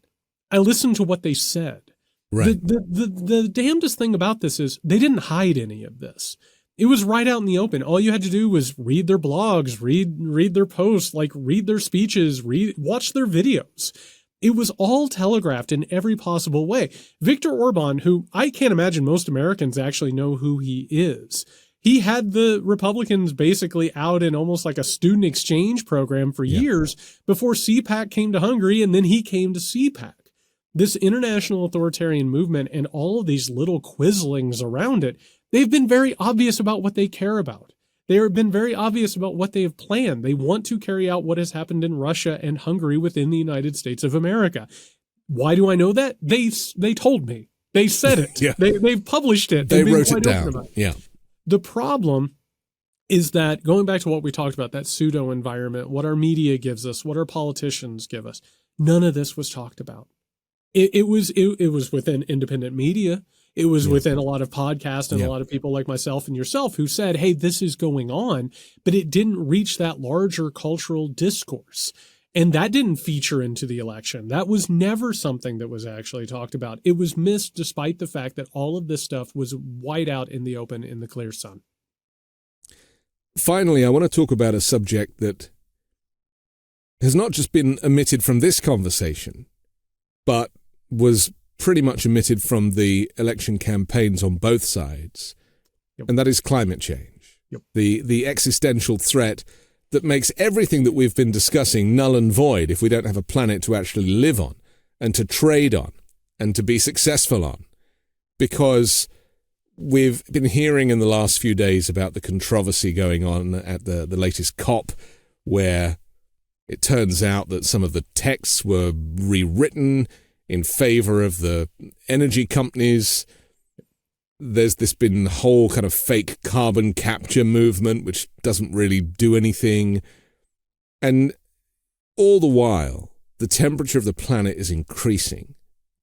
S2: I listened to what they said.
S1: Right.
S2: The damnedest thing about this is they didn't hide any of this. It was right out in the open. All you had to do was read their blogs, read their posts, read their speeches, watch their videos. It was all telegraphed in every possible way. Viktor Orban, who I can't imagine most Americans actually know who he is, he had the Republicans basically out in almost like a student exchange program for years before CPAC came to Hungary, and then he came to CPAC. This international authoritarian movement and all of these little quizzlings around it, they've been very obvious about what they care about. They have been very obvious about what they have planned. They want to carry out what has happened in Russia and Hungary within the United States of America. Why do I know that? They told me. They said it. They've published it.
S1: They wrote it down. Yeah.
S2: The problem is that, going back to what we talked about, that pseudo environment, what our media gives us, what our politicians give us, none of this was talked about. It was within independent media. It was within a lot of podcasts and a lot of people like myself and yourself who said, hey, this is going on, but it didn't reach that larger cultural discourse. And that didn't feature into the election. That was never something that was actually talked about. It was missed despite the fact that all of this stuff was wide out in the open in the clear sun.
S1: Finally, I want to talk about a subject that has not just been omitted from this conversation, but was pretty much omitted from the election campaigns on both sides, and that is climate change. The existential threat that makes everything that we've been discussing null and void if we don't have a planet to actually live on and to trade on and to be successful on. Because we've been hearing in the last few days about the controversy going on at the latest COP, where it turns out that some of the texts were rewritten in favor of the energy companies. There's been whole kind of fake carbon capture movement, which doesn't really do anything. And all the while, the temperature of the planet is increasing.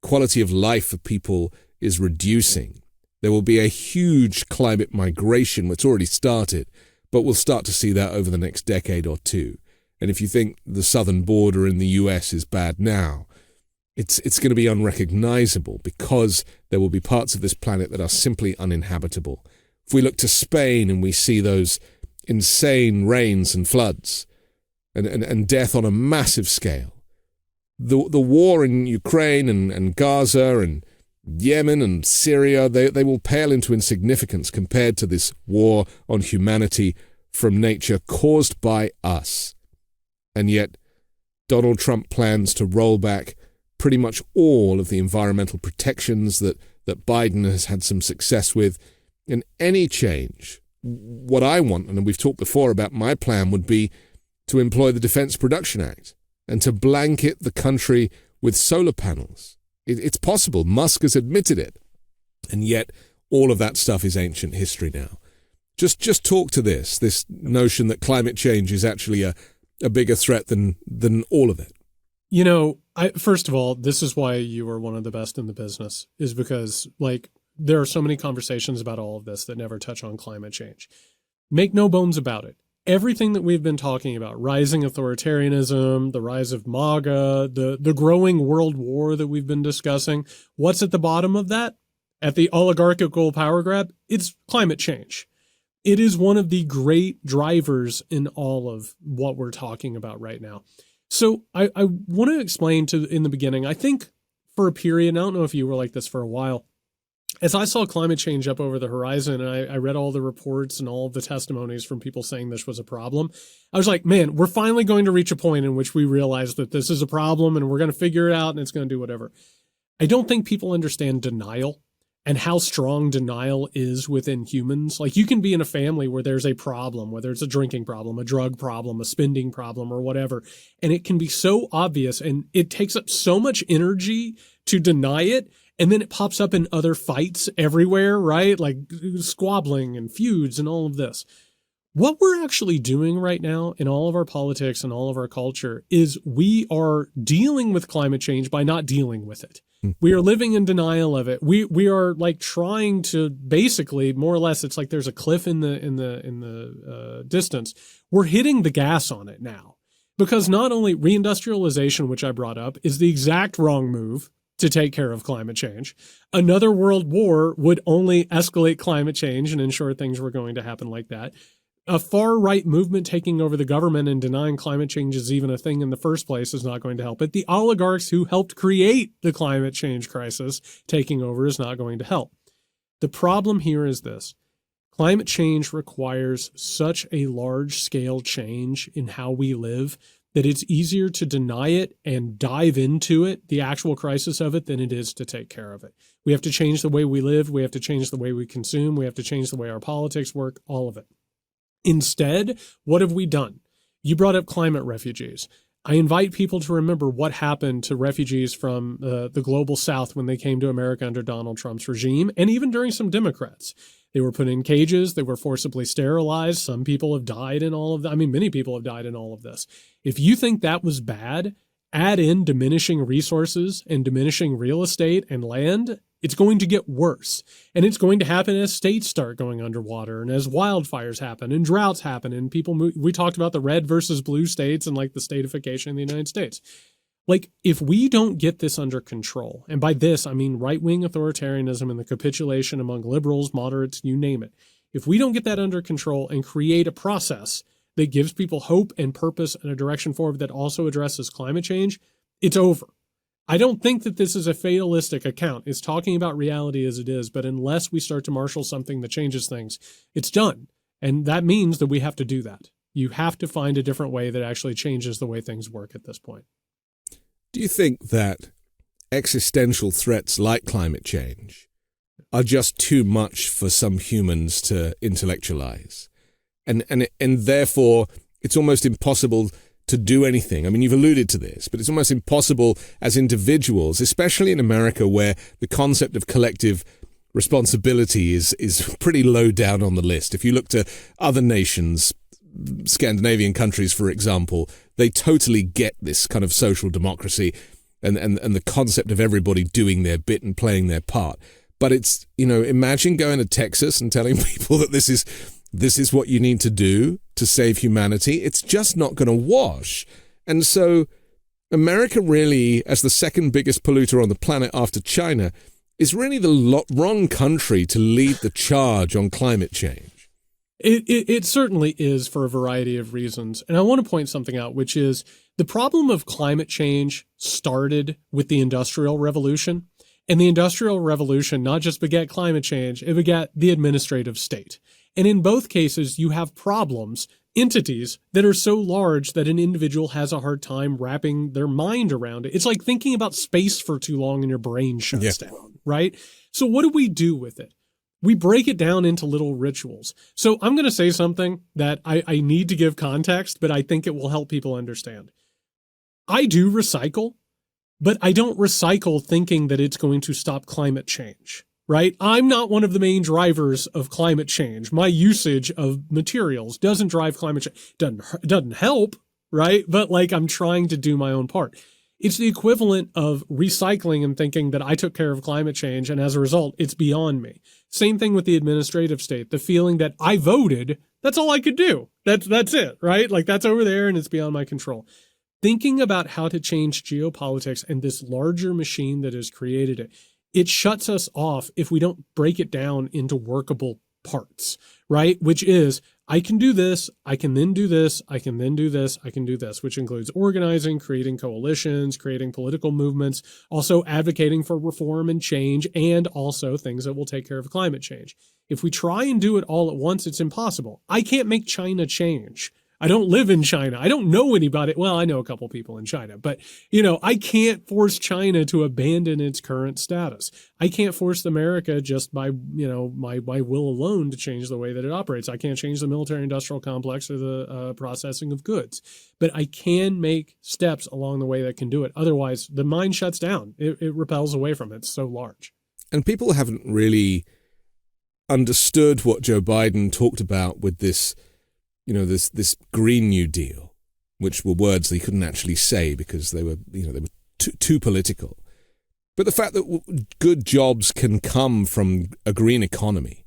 S1: Quality of life for people is reducing. There will be a huge climate migration, which already started, but we'll start to see that over the next decade or two. And if you think the southern border in the US is bad now, it's going to be unrecognizable because there will be parts of this planet that are simply uninhabitable. If we look to Spain and we see those insane rains and floods and death on a massive scale, the war in Ukraine and Gaza and Yemen and Syria, they will pale into insignificance compared to this war on humanity from nature caused by us. And yet, Donald Trump plans to roll back pretty much all of the environmental protections that Biden has had some success with. And any change, what I want, and we've talked before about my plan, would be to employ the Defense Production Act and to blanket the country with solar panels. It's possible. Musk has admitted it. And yet all of that stuff is ancient history now. Just talk to this notion that climate change is actually a bigger threat than all of it.
S2: First of all, this is why you are one of the best in the business, is because there are so many conversations about all of this that never touch on climate change. Make no bones about it. Everything that we've been talking about, rising authoritarianism, the rise of MAGA, the growing world war that we've been discussing, what's at the bottom of that? At the oligarchical power grab? It's climate change. It is one of the great drivers in all of what we're talking about right now. So I want to explain in the beginning, I think for a period, and I don't know if you were like this for a while, as I saw climate change up over the horizon and I read all the reports and all of the testimonies from people saying this was a problem, I was like, man, we're finally going to reach a point in which we realize that this is a problem and we're going to figure it out and it's going to do whatever. I don't think people understand denial and how strong denial is within humans. Like, you can be in a family where there's a problem, whether it's a drinking problem, a drug problem, a spending problem, or whatever, and it can be so obvious and it takes up so much energy to deny it. And then it pops up in other fights everywhere, right? Like squabbling and feuds and all of this. What we're actually doing right now in all of our politics and all of our culture is we are dealing with climate change by not dealing with it. We are living in denial of it. We are like trying to basically, more or less, it's like there's a cliff in the distance. We're hitting the gas on it now, because not only reindustrialization, which I brought up, is the exact wrong move to take care of climate change. Another world war would only escalate climate change and ensure things were going to happen like that. A far-right movement taking over the government and denying climate change is even a thing in the first place is not going to help it. The oligarchs who helped create the climate change crisis taking over is not going to help. The problem here is this. Climate change requires such a large-scale change in how we live that it's easier to deny it and dive into it, the actual crisis of it, than it is to take care of it. We have to change the way we live. We have to change the way we consume. We have to change the way our politics work, all of it. Instead, what have we done? You brought up climate refugees. I invite people to remember what happened to refugees from the global south when they came to America under Donald Trump's regime, and even during some Democrats. They were put in cages. They were forcibly sterilized. Some people have died in all of that. I mean, many people have died in all of this. If you think that was bad, add in diminishing resources and diminishing real estate and land, it's going to get worse. And it's going to happen as states start going underwater and as wildfires happen and droughts happen and people move. We talked about the red versus blue states and like the statification in the United States. Like, if we don't get this under control, and by this, I mean right-wing authoritarianism and the capitulation among liberals, moderates, you name it. If we don't get that under control and create a process that gives people hope and purpose and a direction forward that also addresses climate change, it's over. I don't think that this is a fatalistic account. It's talking about reality as it is, but unless we start to marshal something that changes things, it's done. And that means that we have to do that. You have to find a different way that actually changes the way things work at this point.
S1: Do you think that existential threats like climate change are just too much for some humans to intellectualize? And therefore, it's almost impossible to do anything. I mean, you've alluded to this, but it's almost impossible as individuals, especially in America, where the concept of collective responsibility is pretty low down on the list. If you look to other nations, Scandinavian countries, for example, they totally get this kind of social democracy and the concept of everybody doing their bit and playing their part. But it's, imagine going to Texas and telling people that this is what you need to do to save humanity. It's just not going to wash. And so America really, as the second biggest polluter on the planet after China, is really the wrong country to lead the charge on climate change.
S2: It certainly is for a variety of reasons. And I want to point something out, which is the problem of climate change started with the Industrial Revolution. And the Industrial Revolution not just begat climate change, it begat the administrative state. And in both cases, you have problems, entities that are so large that an individual has a hard time wrapping their mind around it. It's like thinking about space for too long and your brain shuts down, right? So what do we do with it? We break it down into little rituals. So I'm going to say something that I need to give context, but I think it will help people understand. I do recycle, but I don't recycle thinking that it's going to stop climate change, right? I'm not one of the main drivers of climate change. My usage of materials doesn't drive climate change. Doesn't help, right? But like, I'm trying to do my own part. It's the equivalent of recycling and thinking that I took care of climate change, and as a result, it's beyond me. Same thing with the administrative state, the feeling that I voted, that's all I could do. That's it, right? Like, that's over there and it's beyond my control. Thinking about how to change geopolitics and this larger machine that has created it, it shuts us off if we don't break it down into workable parts, right? Which is, I can do this, I can then do this, I can then do this, I can do this, which includes organizing, creating coalitions, creating political movements, also advocating for reform and change, and also things that will take care of climate change. If we try and do it all at once, it's impossible. I can't make China change. I don't live in China. I don't know anybody. Well, I know a couple people in China, but I can't force China to abandon its current status. I can't force America just by, my will alone to change the way that it operates. I can't change the military industrial complex or the processing of goods, but I can make steps along the way that can do it. Otherwise, the mind shuts down. It repels away from it. It's so large.
S1: And people haven't really understood what Joe Biden talked about with this, this Green New Deal, which were words they couldn't actually say because they were too political. But the fact that good jobs can come from a green economy,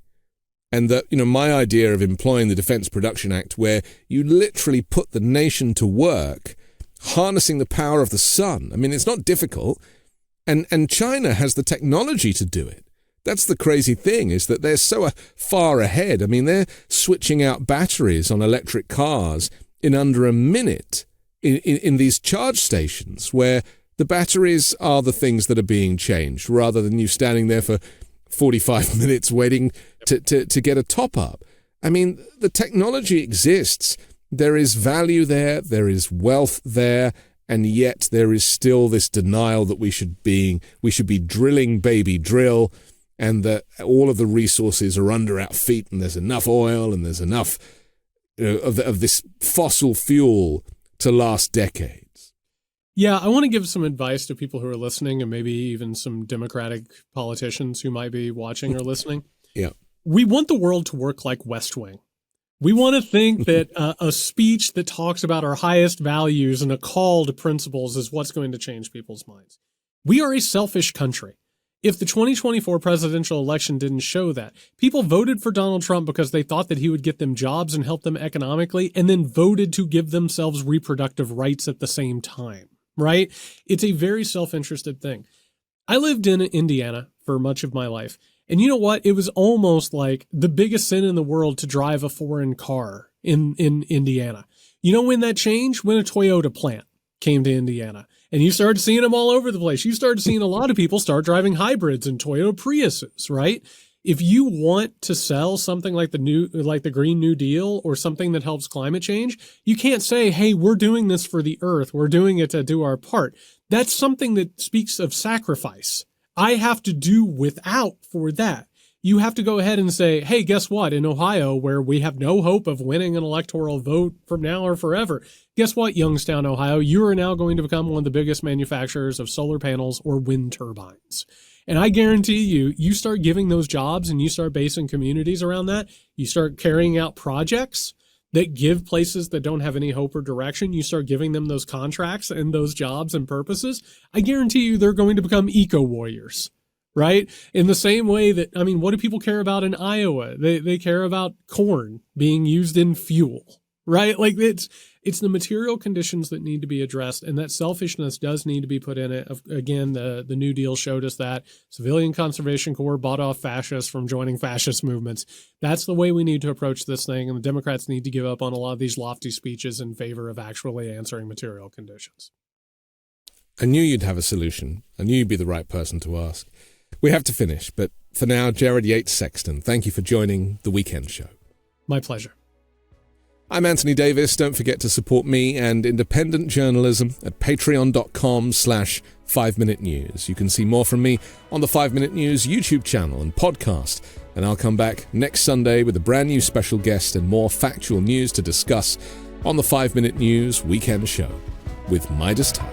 S1: and that, my idea of employing the Defense Production Act, where you literally put the nation to work, harnessing the power of the sun. I mean, it's not difficult, and China has the technology to do it. That's the crazy thing, is that they're so far ahead. I mean, they're switching out batteries on electric cars in under a minute in these charge stations, where the batteries are the things that are being changed, rather than you standing there for 45 minutes waiting to get a top-up. I mean, the technology exists. There is value there. There is wealth there. And yet there is still this denial that we should be drilling baby drill, and that all of the resources are under our feet, and there's enough oil, and there's enough of this fossil fuel to last decades.
S2: Yeah, I want to give some advice to people who are listening, and maybe even some Democratic politicians who might be watching or listening.
S1: Yeah.
S2: We want the world to work like West Wing. We want to think that a speech that talks about our highest values and a call to principles is what's going to change people's minds. We are a selfish country. If the 2024 presidential election didn't show that, people voted for Donald Trump because they thought that he would get them jobs and help them economically, and then voted to give themselves reproductive rights at the same time, right? It's a very self-interested thing. I lived in Indiana for much of my life, and you know what? It was almost like the biggest sin in the world to drive a foreign car in Indiana. You know when that changed? When a Toyota plant came to Indiana. And you started seeing them all over the place. You started seeing a lot of people start driving hybrids and Toyota Priuses, right? If you want to sell something like the Green New Deal or something that helps climate change, you can't say, hey, we're doing this for the earth. We're doing it to do our part. That's something that speaks of sacrifice. I have to do without for that. You have to go ahead and say, hey, guess what? In Ohio, where we have no hope of winning an electoral vote from now or forever, guess what, Youngstown, Ohio? You are now going to become one of the biggest manufacturers of solar panels or wind turbines. And I guarantee you start giving those jobs and you start basing communities around that. You start carrying out projects that give places that don't have any hope or direction. You start giving them those contracts and those jobs and purposes. I guarantee you they're going to become eco-warriors. Right? In the same way that, what do people care about in Iowa? They care about corn being used in fuel, right? Like it's the material conditions that need to be addressed, and that selfishness does need to be put in it. Again, the New Deal showed us that. Civilian Conservation Corps bought off fascists from joining fascist movements. That's the way we need to approach this thing, and the Democrats need to give up on a lot of these lofty speeches in favor of actually answering material conditions.
S1: I knew you'd have a solution. I knew you'd be the right person to ask. We have to finish, but for now, Jared Yates Sexton, thank you for joining The Weekend Show.
S2: My pleasure.
S1: I'm Anthony Davis. Don't forget to support me and independent journalism at patreon.com/5 Minute News. You can see more from me on the 5 Minute News YouTube channel and podcast, and I'll come back next Sunday with a brand new special guest and more factual news to discuss on the 5 Minute News Weekend Show with Midas Touch.